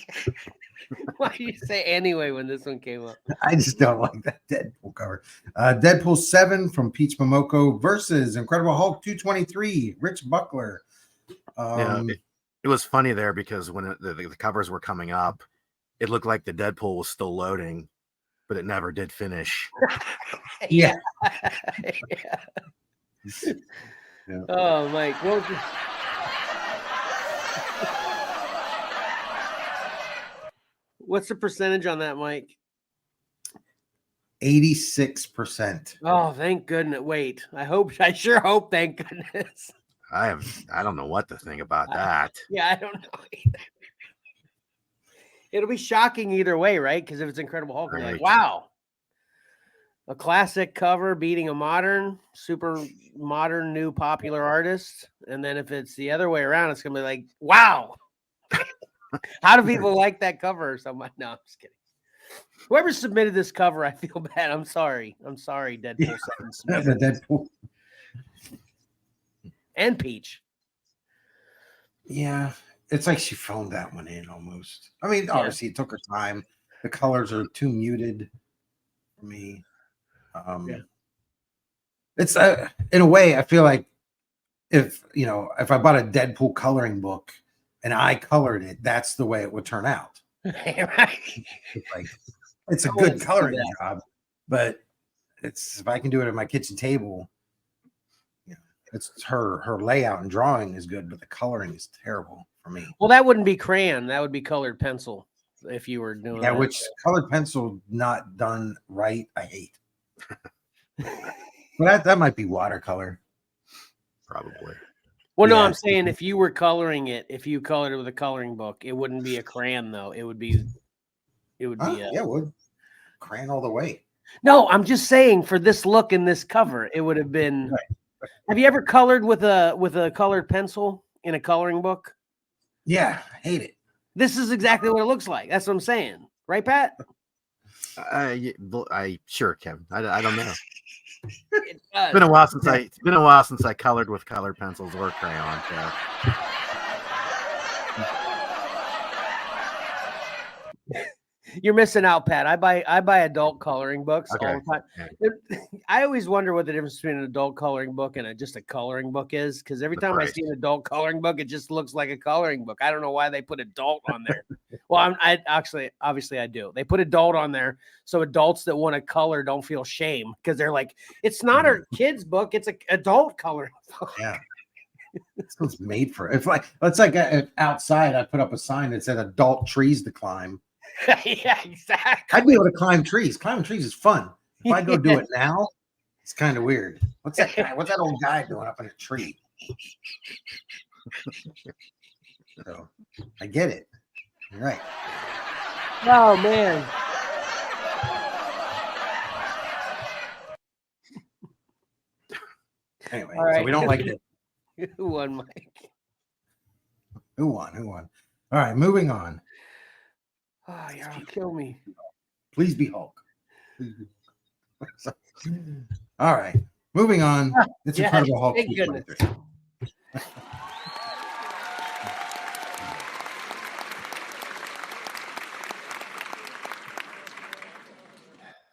anyway when this one came up? I just don't like that Deadpool cover. Deadpool 7 from Peach Momoko versus Incredible Hulk 223, Rich Buckler. It was funny there because when the covers were coming up, it looked like the Deadpool was still loading, but it never did finish. Yeah. Yeah. Oh, Mike. What's the percentage on that, Mike? 86%. Oh, thank goodness. Wait, I sure hope, thank goodness. I don't know what to think about that. Yeah, I don't know either. It'll be shocking either way, right? Because if it's Incredible Hulk, you're like, wow. A classic cover beating a super modern, new popular artist. And then if it's the other way around, it's going to be like, wow. How do people like that cover or something? No, I'm just kidding. Whoever submitted this cover, I feel bad. I'm sorry, Deadpool 7. The Deadpool. And Peach. Yeah. It's like she phoned that one in almost. I mean, obviously it took her time. The colors are too muted for me. It's in a way, I feel like if I bought a Deadpool coloring book and I colored it, that's the way it would turn out. Right. It's a good coloring job, but if I can do it at my kitchen table, it's her layout and drawing is good, but the coloring is terrible for me. Well, that wouldn't be crayon. That would be colored pencil if you were doing that. Which colored pencil not done right, I hate. But that might be watercolor. Probably. Well, no, I'm saying if you were coloring it, if you colored it with a coloring book, it wouldn't be a crayon though. It would be it would. Crayon all the way. No, I'm just saying for this look in this cover, it would have been. Right. Have you ever colored with a colored pencil in a coloring book? Yeah, I hate it. This is exactly what it looks like. That's what I'm saying, right, Pat? I sure, Kevin. I don't know. It's been a while since I colored with colored pencils or crayon. So. You're missing out, Pat. I buy adult coloring books all the time. Yeah. I always wonder what the difference between an adult coloring book and just a coloring book is, because every time I see an adult coloring book, it just looks like a coloring book. I don't know why they put adult on there. Well, obviously I do. They put adult on there so adults that want to color don't feel shame, because they're like, it's not a kid's book, it's an adult coloring book. Yeah. It's made for it. It's like outside I put up a sign that said adult trees to climb. Yeah, exactly. I'd be able to climb trees. Climbing trees is fun. If I go do it now, it's kind of weird. What's that old guy doing up in a tree? So I get it. You're right. Oh man. Anyway, so we don't like it. Who won, Mike? Who won? All right, moving on. Oh, yeah, kill me. Please be Hulk. All right, moving on. It's Incredible Hulk. Thank goodness.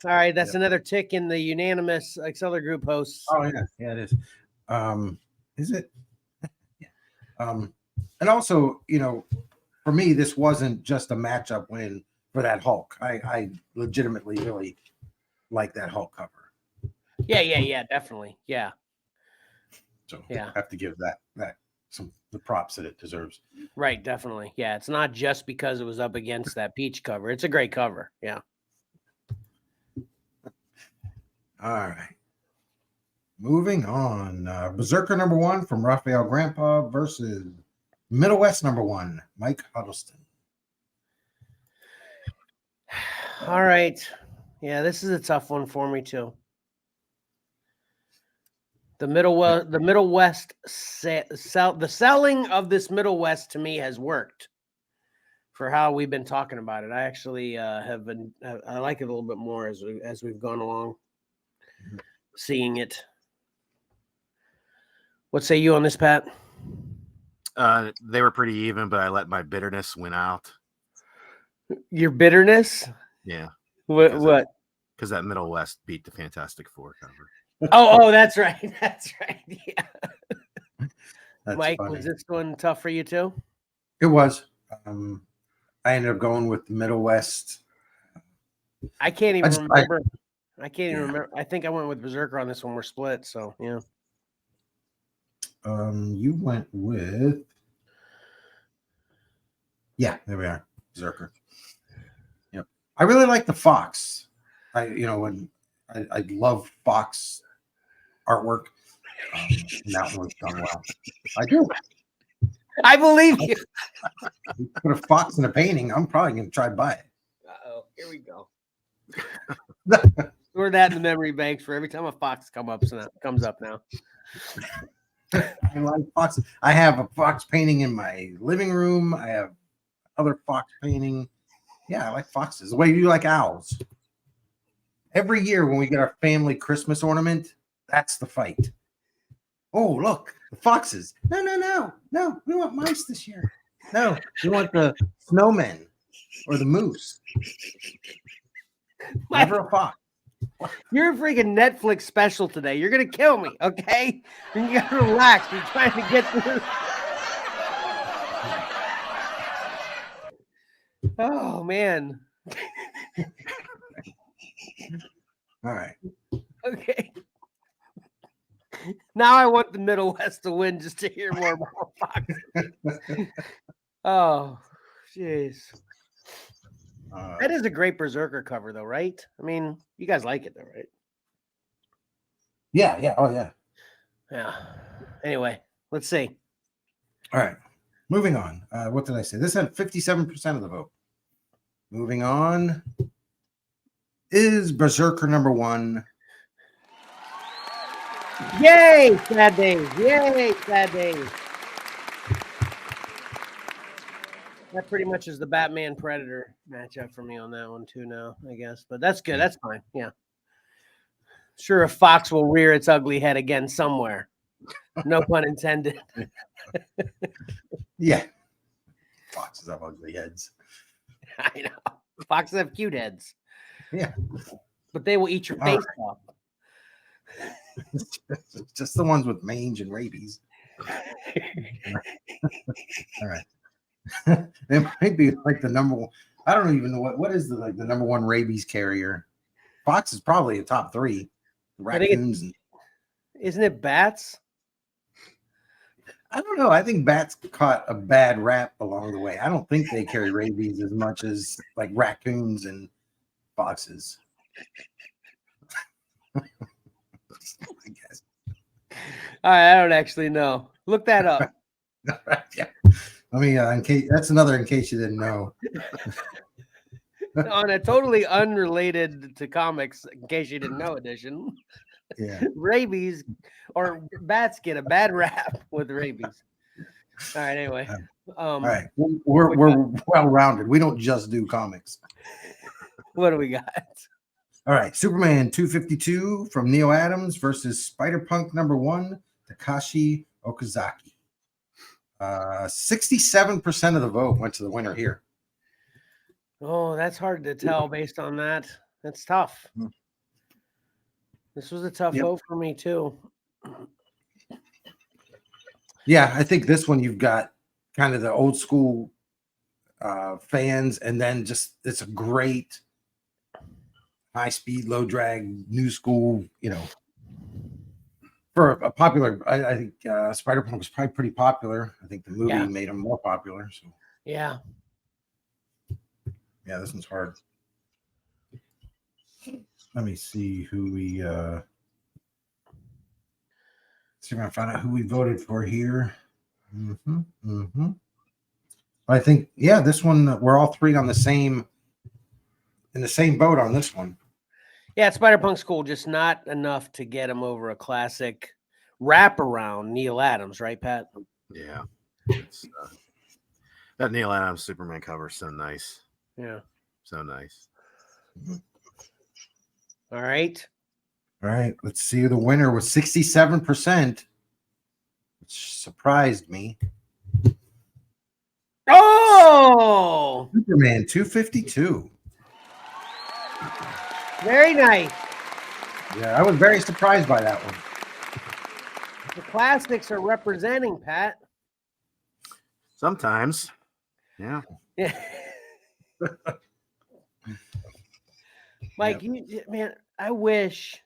All right, that's another tick in the unanimous Xcellar group hosts. Oh yeah, it is. Is it? Yeah. And also, for me, this wasn't just a matchup win for that Hulk. I legitimately really like that Hulk cover. Yeah, definitely. Yeah. So I have to give that the props that it deserves. Right, definitely. Yeah, it's not just because it was up against that peach cover. It's a great cover. Yeah. All right. Moving on. Berserker #1 from Raphael Grandpa versus Middle West #1, Mike Huddleston. All right. Yeah, this is a tough one for me too. The Middle West, the selling of this Middle West to me has worked for how we've been talking about it. I actually have been. I like it a little bit more as we've gone along, seeing it. What say you on this, Pat? They were pretty even, but I let my bitterness win out. Your bitterness? Yeah. What? Because that Middle West beat the Fantastic Four cover. Oh, that's right. That's right. Yeah. That's Mike, funny. was this one tough for you too? It was. I ended up going with the Middle West. I can't even remember. I can't even yeah. remember. I think I went with Berserker on this one. We're split, so yeah. You went with. Yeah, there we are. Berserker. Yep. I really like the Fox. When I love Fox artwork. That one was done well. I do. I believe you. Put a fox in a painting. I'm probably going to try to buy it. Uh-oh, here we go. Store that in the memory banks for every time a fox comes up now. I like fox. I have a fox painting in my living room. I have other fox painting. Yeah, I like foxes. The way you like owls. Every year when we get our family Christmas ornament, that's the fight. Oh, look, the foxes. No. We want mice this year. No, we want the snowmen or the moose. Never a fox. You're a freaking Netflix special today. You're gonna kill me, okay? You gotta relax. You're trying to get through. Oh man. All right. Okay. Now I want the Middle West to win just to hear more about foxes. Oh, jeez. That is a great Berserker cover, though, right? I mean, you guys like it, though, right? Yeah. Oh, yeah. Yeah. Anyway, let's see. All right. Moving on. What did I say? This had 57% of the vote. Moving on is Berserker #1. Yay, sad days. Yay, sad days. That pretty much is the Batman Predator matchup for me on that one, too, now, I guess. But that's good. That's fine. Yeah. Sure, a fox will rear its ugly head again somewhere. No pun intended. Yeah. Foxes have ugly heads. I know. Foxes have cute heads. Yeah. But they will eat your face off. Just the ones with mange and rabies. All right. It might be like the number one. I don't even know what is the number one rabies carrier. Fox is probably a top 3. Raccoons. Isn't it bats? I don't know. I think bats caught a bad rap along the way. I don't think they carry rabies as much as like raccoons and foxes. I guess. I don't actually know. Look that up. Yeah. I mean, in case in case you didn't know. On a totally unrelated to comics, in case you didn't know edition. Yeah. Rabies or bats get a bad rap with rabies. All right, anyway. All right. We're well-rounded. We don't just do comics. What do we got? All right. Superman 252 from Neil Adams versus Spider-Punk #1, Takashi Okazaki. 67% of the vote went to the winner here. Oh, that's hard to tell based on that. That's tough. This was a tough vote for me too. Yeah, I think this one you've got kind of the old school fans, and then just it's a great high speed, low drag, new school, for a popular, I think Spider-Punk was probably pretty popular. I think the movie made him more popular. So yeah. Yeah, this one's hard. Let me see who we see if I can find out who we voted for here. I think, yeah, this one we're all three on the same in the same boat on this one. Yeah, Spider-Punk's cool, just not enough to get him over a classic wraparound Neil Adams, right, Pat? Yeah. It's, that Neil Adams Superman cover is so nice. Yeah. So nice. All right. All right, let's see who the winner was 67%, which surprised me. Oh, Superman 252. very nice. Yeah, I was very surprised by that one. The classics are representing, Pat. Sometimes. Yeah. Yeah. Mike, man, I wish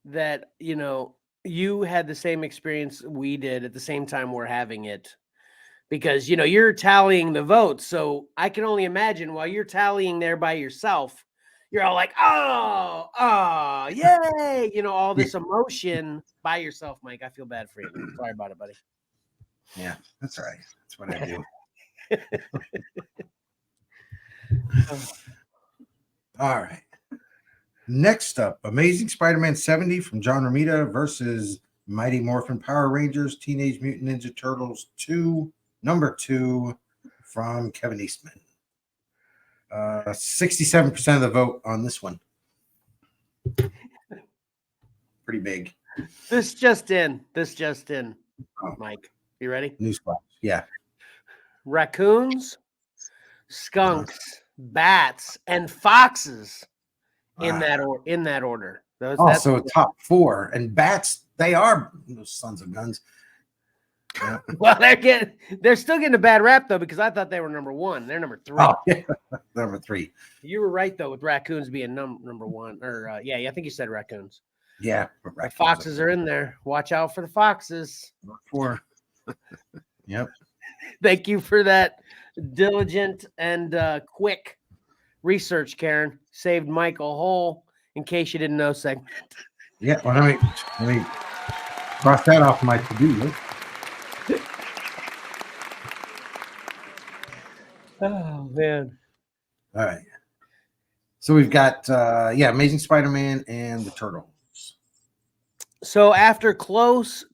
that, you had the same experience we did at the same time we're having it. Because, you're tallying the votes. So I can only imagine while you're tallying there by yourself, you're all like, oh, yay. All this emotion by yourself, Mike. I feel bad for you. Sorry about it, buddy. Yeah, that's all right. That's what I do. All right. Next up, Amazing Spider-Man 70 from John Romita versus Mighty Morphin Power Rangers Teenage Mutant Ninja Turtles 2, number 2 from Kevin Eastman. 67% of the vote on this one. Pretty big. This just in. Oh. Mike, you ready? Newsflash. Yeah. Raccoons, skunks, bats, and foxes in that order. That's So top 4. And bats, they are those sons of guns. Yeah. Well, they're still getting a bad rap though, because I thought they were number 1. They're number 3. Oh, yeah. Number 3. You were right though with raccoons being number 1. Or I think you said raccoons. Yeah, but foxes are in there. Watch out for the foxes. 4. Yep. Thank you for that diligent and quick research, Karen. Saved Mike a whole in case you didn't know segment. Yeah, well, let me cross that off my to-do list. Oh man. All right. So we've got Amazing Spider-Man and the Turtles. So after close,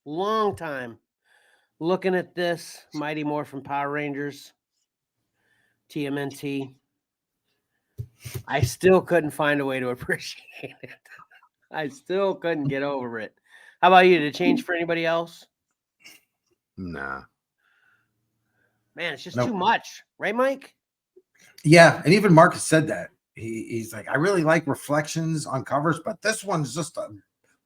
long time looking at this, Mighty Morphin Power Rangers, TMNT, I still couldn't find a way to appreciate it. I still couldn't get over it. How about you? Did it change for anybody else? Nah. Man, it's just too much. Right, Mike? Yeah, and even Marcus said that. He's like, I really like reflections on covers, but this one's just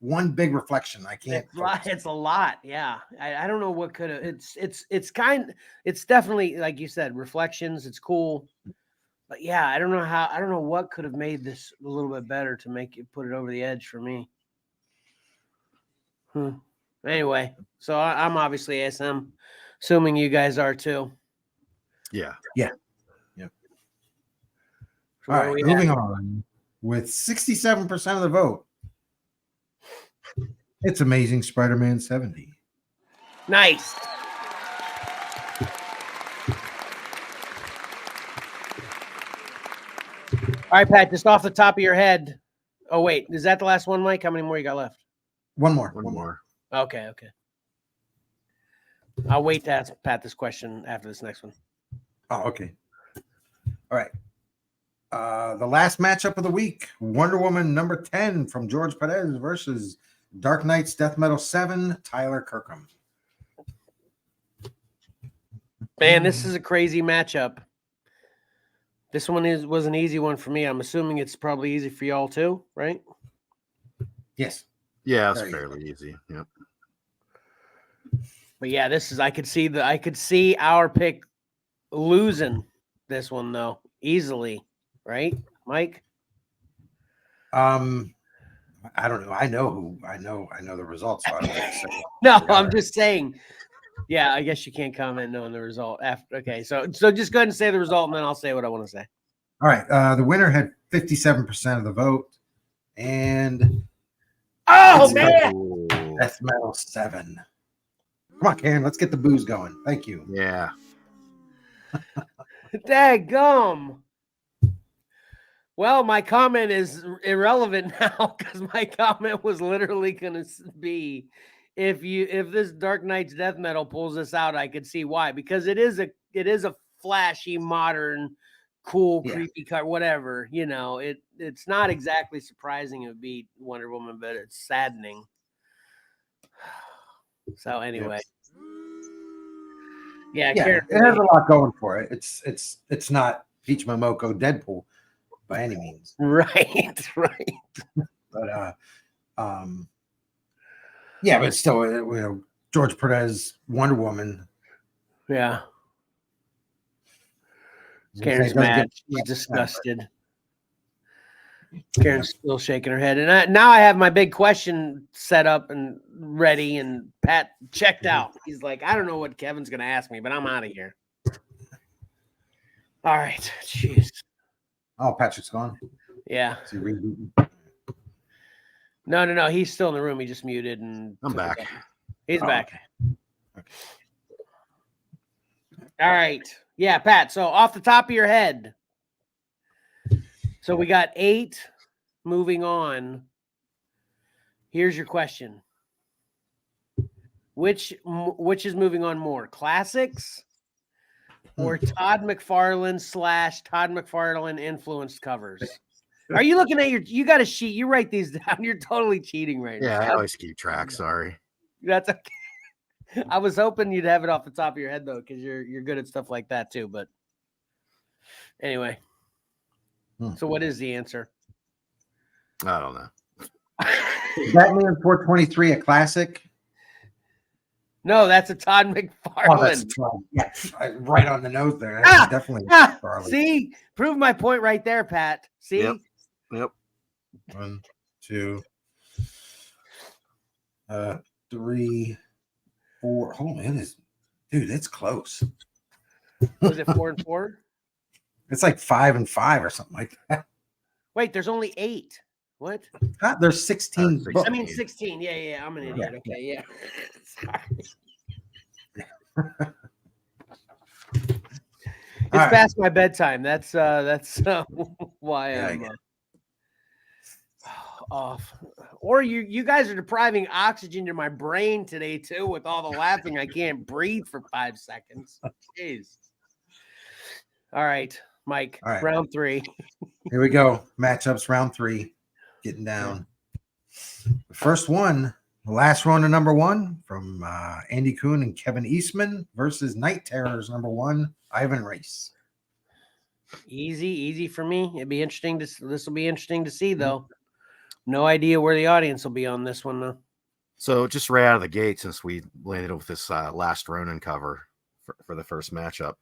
one big reflection. I can't. It's a lot. Yeah. I don't know what could have. It's definitely, like you said, reflections. It's cool. But yeah, I don't know what could have made this a little bit better to make it put it over the edge for me. Anyway, so I'm obviously SM, assuming you guys are too. Yeah. So all right, moving on with 67% of the vote. It's Amazing Spider-Man 70. Nice. All right, Pat, just off the top of your head. Oh, wait. Is that the last one, Mike? How many more you got left? One more. Okay. I'll wait to ask Pat this question after this next one. Oh, okay. All right. The last matchup of the week, Wonder Woman number 10 from George Perez versus Dark Knight's Death Metal 7, Tyler Kirkham. Man, this is a crazy matchup. This one was an easy one for me. I'm assuming it's probably easy for y'all too, right? Yes. Yeah, it's fairly easy. Yep. But yeah, I could see our pick losing this one though, easily, right, Mike? I I don't know. I know the results. So I don't have to say it. No, Yeah. I'm just saying. Yeah, I guess you can't comment knowing the result after. Okay, so just go ahead and say the result, and then I'll say what I want to say. All right. The winner had 57% of the vote, and Oh it's man! Death Metal 7. Come on, Karen. Let's get the booze going. Thank you. Yeah. Daggum. Well, my comment is irrelevant now because my comment was literally going to be if this Dark Knight's Death Metal pulls this out, I could see why, because it is a flashy, modern, cool, creepy car, whatever. It's not exactly surprising it would be Wonder Woman, but it's saddening. So anyway. Yeah, Karen, it has a lot going for it. It's not Peach Momoko Deadpool by any means. Right. But yeah, but still, George Perez Wonder Woman. Yeah. Karen's mad. She's disgusted. Karen's still shaking her head. And now I have my big question set up and ready, and Pat checked out. He's like, I don't know what Kevin's going to ask me, but I'm out of here. All right. Jeez. Oh, Patrick's gone. Yeah. Is he rebooting? No. He's still in the room. He just muted. And I'm back. He's back. Okay. All right. Yeah, Pat. So off the top of your head. So we got 8 moving on. Here's your question. Which is moving on more? Classics or Todd McFarlane / Todd McFarlane influenced covers? Are you looking at you got a sheet? You write these down. You're totally cheating right now. Yeah, I always keep track. Sorry. That's okay. I was hoping you'd have it off the top of your head though, because you're good at stuff like that too. But anyway. So what is the answer? I don't know. Batman 423 a classic? No, that's a Todd McFarlane. Yes, right on the nose there. That's definitely McFarlane. See, prove my point right there, Pat. See? Yep. 1, 2, 3, 4. Hold on, dude, it's close. Was it 4 and 4? It's like 5 and 5 or something like that. Wait, there's only 8. What? There's 16 books. I mean 16. Yeah. I'm an idiot. Okay, yeah. Sorry. It's past my bedtime. That's why I'm off. Or you guys are depriving oxygen to my brain today too with all the laughing. I can't breathe for 5 seconds. Jeez. All right, Mike. All right. Round 3. Here we go. Matchups round 3. Getting down. The first one, the last one to number 1 from Andy Kuhn and Kevin Eastman versus Night Terrors number 1, Ivan Race. Easy for me. It'd be interesting this will be interesting to see though. No idea where the audience will be on this one though. So just right out of the gate, since we landed with this last Ronin cover for the first matchup,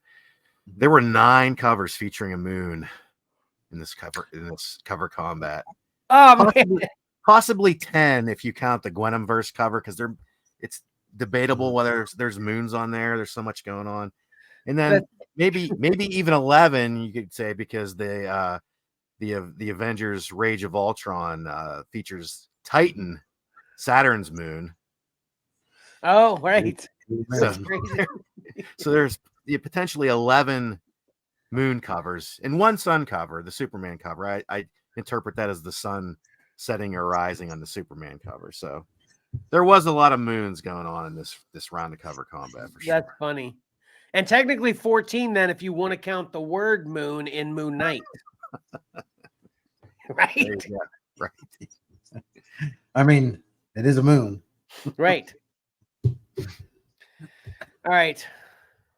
there were 9 covers featuring a moon in this cover combat. Oh, possibly 10 if you count the Gwenumverse cover, because it's debatable whether there's moons on there. There's so much going on, and then maybe even 11 you could say, because the Avengers Rage of Ultron features Saturn's moon. Oh, right. So there's potentially 11 moon covers and 1 sun cover, the Superman cover. I interpret that as the sun setting or rising on the Superman cover. So there was a lot of moons going on in this round of cover combat for sure. That's funny. And technically 14 then if you want to count the word moon in Moon Knight. Right? Right. I mean, it is a moon. Right. All right.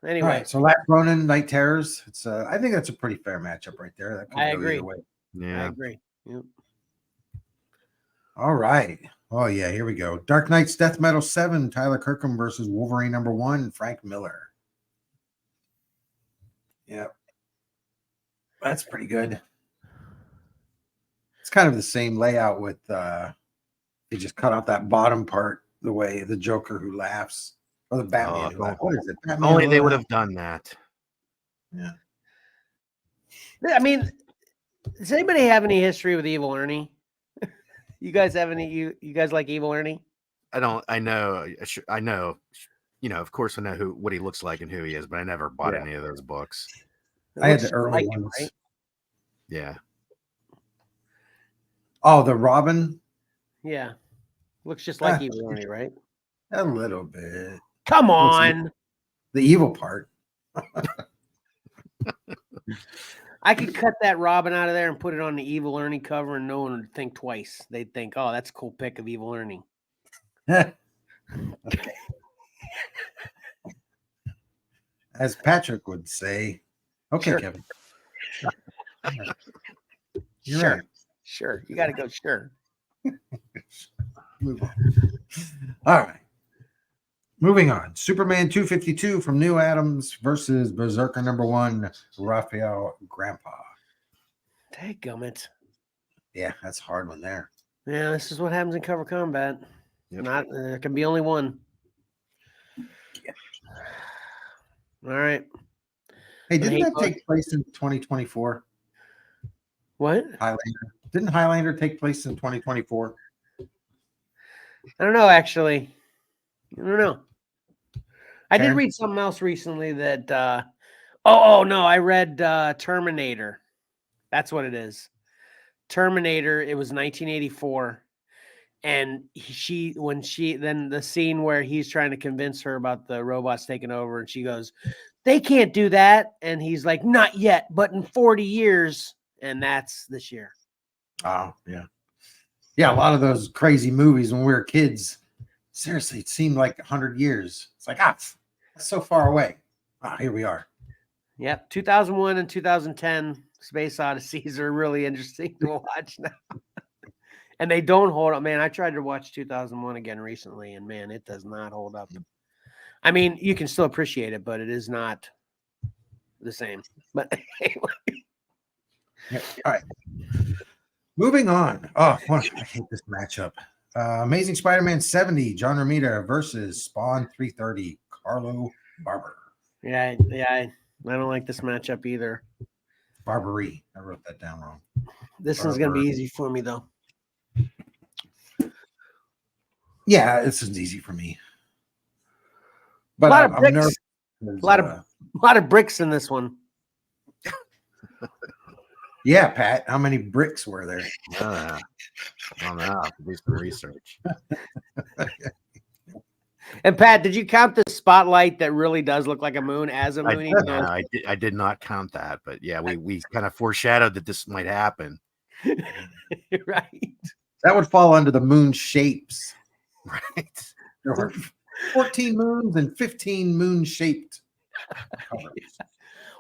Anyway. All right, so last Ronin, Night Terrors. It's I think that's a pretty fair matchup right there. That could I go agree. either way. Yeah. I agree. Yep. All right. Oh yeah, here we go. Dark Knight's Death Metal 7, Tyler Kirkham versus Wolverine number 1, Frank Miller. Yep. That's pretty good. It's kind of the same layout with They just cut out that bottom part the way the Joker who laughs or the Batman who laughs. What is it? Batman Only they who would laughs? have done that. Yeah. I mean, does anybody have any history with Evil Ernie? You guys have any? You guys like Evil Ernie? I know. I know. Of course, I know what he looks like and who he is, but I never bought any of those books. I had the early ones. Right? Yeah. Oh, the Robin? Yeah. Looks just like Evil Ernie, right? A little bit. Come on. The evil part. I could cut that Robin out of there and put it on the Evil Ernie cover, and no one would think twice. They'd think, "Oh, that's a cool pic of Evil Ernie." As Patrick would say. Okay, Sure. Kevin. You're Sure. right. Sure. You got to go. Sure. Move on. All right. Moving on. Superman 252 from New Adams versus Berserker #1, Raphael Grandpa. Dadgummit. Yeah, that's a hard one there. Yeah, this is what happens in cover combat. Yep. Not there can be only one. Yeah. All right. Hey, didn't that take place in 2024? What? Highlander. Didn't Highlander take place in 2024? I don't know, actually. I don't know. I did Karen? read something else recently that no, I read Terminator. That's what it is. Terminator, it was 1984. And then the scene where he's trying to convince her about the robots taking over, and she goes, "They can't do that." And he's like, "Not yet, but in 40 years." And that's this year. Oh, yeah. Yeah, a lot of those crazy movies when we were kids, seriously, it seemed like 100 years. It's like, that's so far away. Here we are. Yep. 2001 and 2010 Space Odysseys are really interesting to watch now. And they don't hold up. Man, I tried to watch 2001 again recently, and man, it does not hold up. I mean, you can still appreciate it, but it is not the same. But anyway. Yeah. All right. Moving on. Oh, I hate this matchup. Amazing Spider-Man 70, John Romita versus Spawn 330, Carlo Barber. Yeah, I don't like this matchup either. Barbary. I wrote that down wrong. This one's going to be easy for me, though. Yeah, this is easy for me. But a lot of bricks. nervous. A lot of bricks in this one. Yeah, Pat. How many bricks were there? I don't know. Do some research. And Pat, did you count the spotlight that really does look like a moon as a moon? I did not count that, but yeah, we kind of foreshadowed that this might happen. Right. That would fall under the moon shapes. Right. There were 14 moons and 15 moon-shaped colors.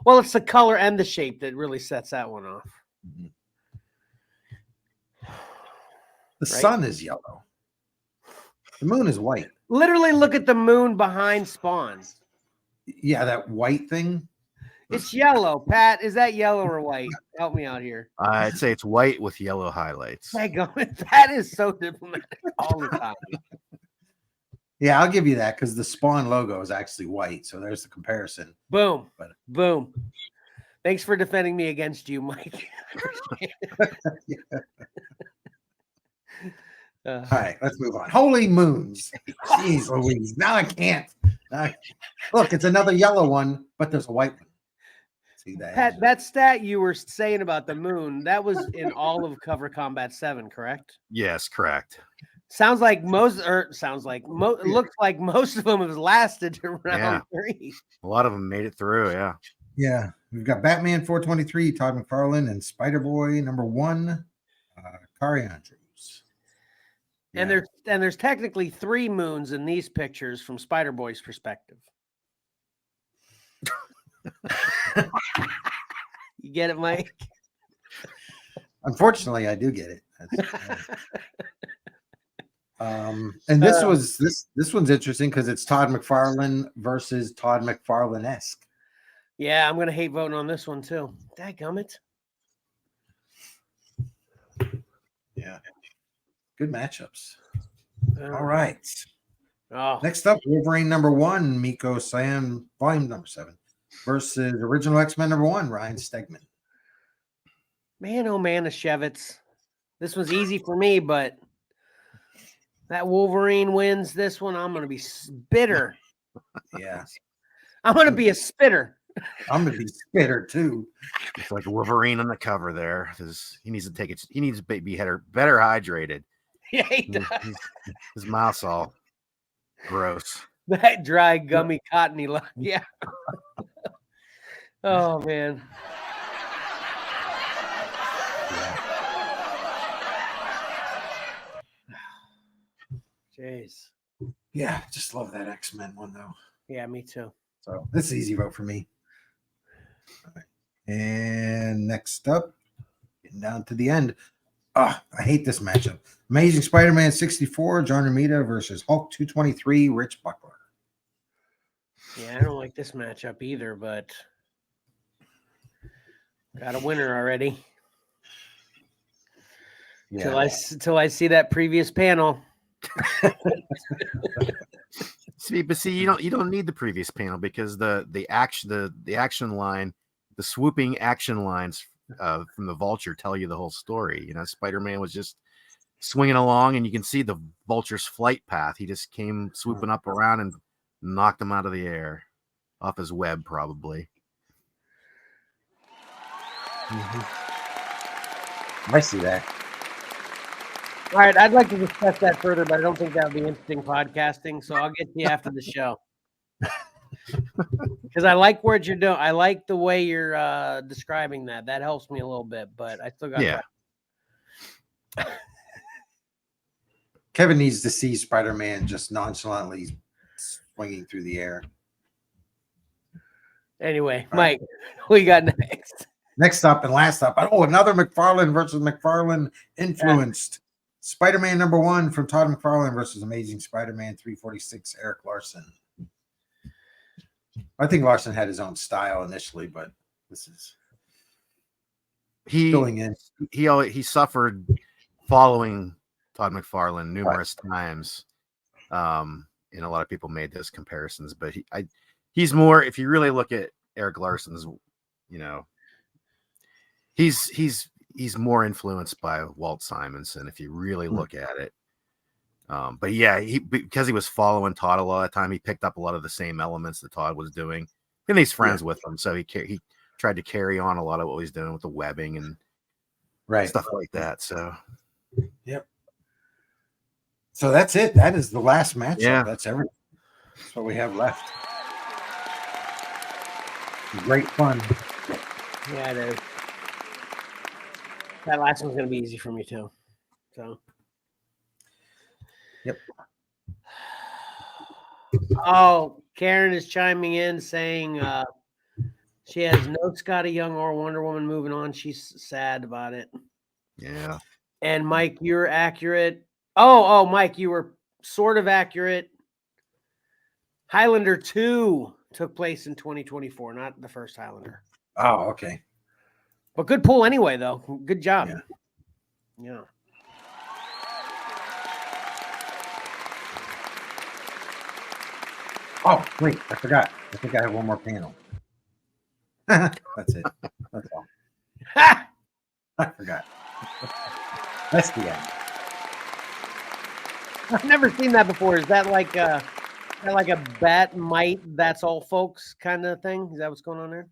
Well, it's the color and the shape that really sets that one off. The sun is yellow. The moon is white. Literally look at the moon behind Spawn. Yeah, that white thing. It's yellow. Pat, is that yellow or white? Help me out here. I'd say it's white with yellow highlights. That is so diplomatic all the time. Yeah, I'll give you that because the Spawn logo is actually white. So there's the comparison. Boom. Boom. Thanks for defending me against you, Mike. All right, let's move on. Holy moons. Jeez Louise. Now I can't. Look, it's another yellow one, but there's a white one. See that? Pat, that stat you were saying about the moon, that was in all of Cover Combat 7, correct? Yes, correct. Looks like most of them have lasted to round 3. A lot of them made it through, yeah. Yeah, we've got Batman 423, Todd McFarlane, and Spider-Boy #1, Kari Andrews. Yeah. And there's technically 3 moons in these pictures from Spider-Boy's perspective. You get it, Mike? Unfortunately, I do get it. And this one's interesting because it's Todd McFarlane versus Todd McFarlane-esque. Yeah, I'm gonna hate voting on this one too. Dadgummit. Yeah, good matchups. All right. Oh, Next up, Wolverine #1, Miko Cyan, volume #7, versus original X-Men #1, Ryan Stegman. man, oh man, the Shevitz. This was easy for me, but that Wolverine wins this one. I'm gonna be bitter. Yeah, I'm gonna be a spitter. I'm gonna be spitter too. It's like Wolverine on the cover there. He needs to take it. He needs to be better hydrated. Yeah, he does. His mouth's all gross. That dry, gummy, cottony look. Yeah. Oh man. Jeez. Yeah, just love that X-Men one though. Yeah, me too. So this is an easy vote for me. All right. And next up, getting down to the end. I hate this matchup. Amazing Spider-Man 64, John Romita versus Hulk 223, Rich Buckler. Yeah, I don't like this matchup either, but got a winner already. Yeah. Till I see that previous panel. See, you don't need the previous panel because the action line, the swooping action lines from the Vulture tell you the whole story. You know, Spider-Man was just swinging along, and you can see the Vulture's flight path. He just came swooping up around and knocked him out of the air, off his web probably. I see that. All right, I'd like to discuss that further, but I don't think that would be interesting podcasting. So I'll get to you after the show. Because I like what you're doing. I like the way you're describing that. That helps me a little bit, but I still got Kevin needs to see Spider-Man just nonchalantly swinging through the air. Anyway, All Mike, what you got next? Next up and last up. Oh, another McFarlane versus McFarlane influenced. Spider-Man #1 from Todd McFarlane versus Amazing Spider-Man 346, Eric Larson. I think Larson had his own style initially, but this is filling in. He suffered following Todd McFarlane numerous times. And a lot of people made those comparisons, but he's more, if you really look at Eric Larson's, you know, he's more influenced by Walt Simonson if you really look at it. But yeah, because he was following Todd a lot of the time, he picked up a lot of the same elements that Todd was doing, and he's friends with him, so he tried to carry on a lot of what he's doing with the webbing and stuff like that. So so that's it. That is the last matchup. Yeah. That's everything. That's what we have left. Great fun. Yeah, it is. That last one's going to be easy for me, too. So. Yep. Oh, Karen is chiming in saying she has no Scotty Young or Wonder Woman moving on. She's sad about it. Yeah. And Mike, you're accurate. Oh, Mike, you were sort of accurate. Highlander 2 took place in 2024, not the first Highlander. Oh, okay. But good pull anyway, though. Good job. Yeah. Oh, wait, I forgot. I think I have one more panel. That's it. That's all. I forgot. That's the end. I've never seen that before. Is that like a bat might, that's all folks kind of thing? Is that what's going on there?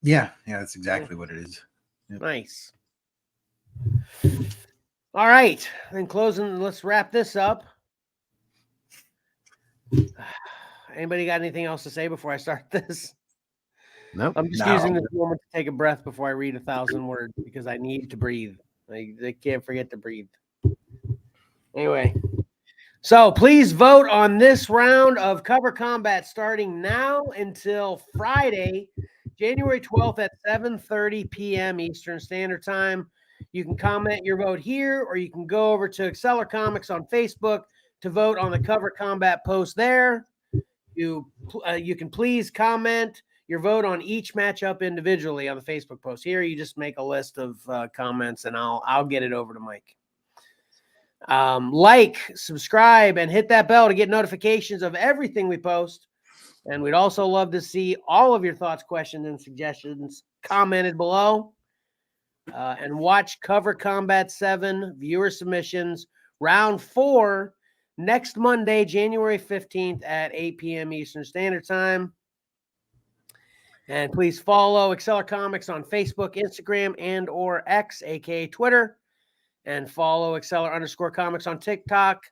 Yeah, that's exactly what it is. Yep. Nice. All right. In closing, let's wrap this up. Anybody got anything else to say before I start this? Nope. I'm just using this moment to take a breath before I read 1,000 words because I need to breathe. I can't forget to breathe. Anyway, so please vote on this round of Cover Combat starting now until Friday, January 12th at 7:30 p.m. Eastern Standard Time. You can comment your vote here, or you can go over to Xcellar Comics on Facebook to vote on the Cover Combat post there. You can please comment your vote on each matchup individually on the Facebook post. Here, you just make a list of comments, and I'll get it over to Mike. Like, subscribe, and hit that bell to get notifications of everything we post. And we'd also love to see all of your thoughts, questions, and suggestions commented below. And watch Cover Combat 7 viewer submissions round 4 next Monday, January 15th at 8 p.m. Eastern Standard Time. And please follow Xcellar Comics on Facebook, Instagram, and or X, aka Twitter. And follow Xcellar_Comics on TikTok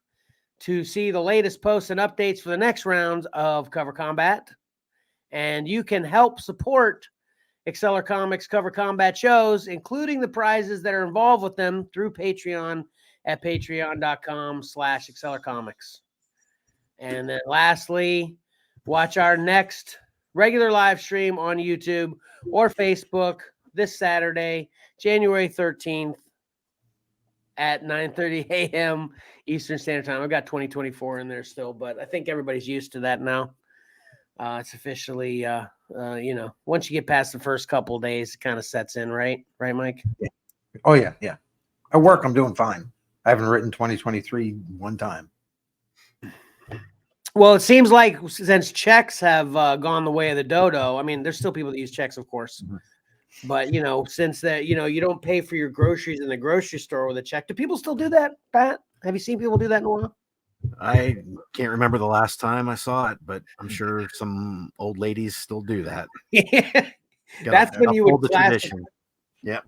to see the latest posts and updates for the next rounds of Cover Combat. And you can help support Xcellar Comics Cover Combat shows, including the prizes that are involved with them, through Patreon at patreon.com/XcellarComics. And then lastly, watch our next regular live stream on YouTube or Facebook this Saturday, January 13th at 9:30 a.m. Eastern Standard Time. I've got 2024 in there still, but I think everybody's used to that now. It's officially, once you get past the first couple of days, it kind of sets in, right? Right, Mike? Yeah. Oh, yeah. Yeah. At work, I'm doing fine. I haven't written 2023 one time. Well, it seems like since checks have gone the way of the dodo, I mean, there's still people that use checks, of course. Mm-hmm. But, since that, you don't pay for your groceries in the grocery store with a check. Do people still do that, Pat? Have you seen people do that in a while? I can't remember the last time I saw it, but I'm sure some old ladies still do that. Yeah. That's when you would Yeah.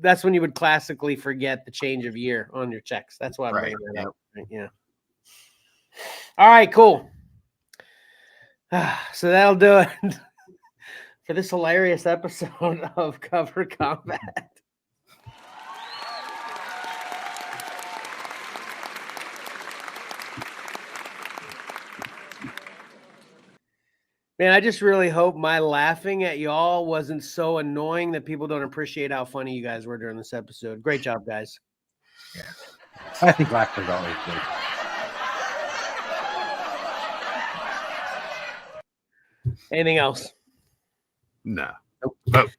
That's when you would classically forget the change of year on your checks. That's why I'm bringing that up. Right? Yeah. All right, cool. So that'll do it for this hilarious episode of Cover Combat. Man, I just really hope my laughing at y'all wasn't so annoying that people don't appreciate how funny you guys were during this episode. Great job, guys. Yeah. I think laughter's always good. Anything else? No. Nope.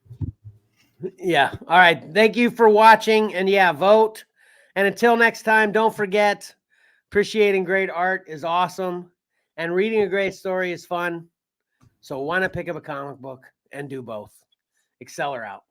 Yeah. All right. Thank you for watching. And yeah, vote. And until next time, don't forget, appreciating great art is awesome. And reading a great story is fun. So why not pick up a comic book and do both? Xcellar out.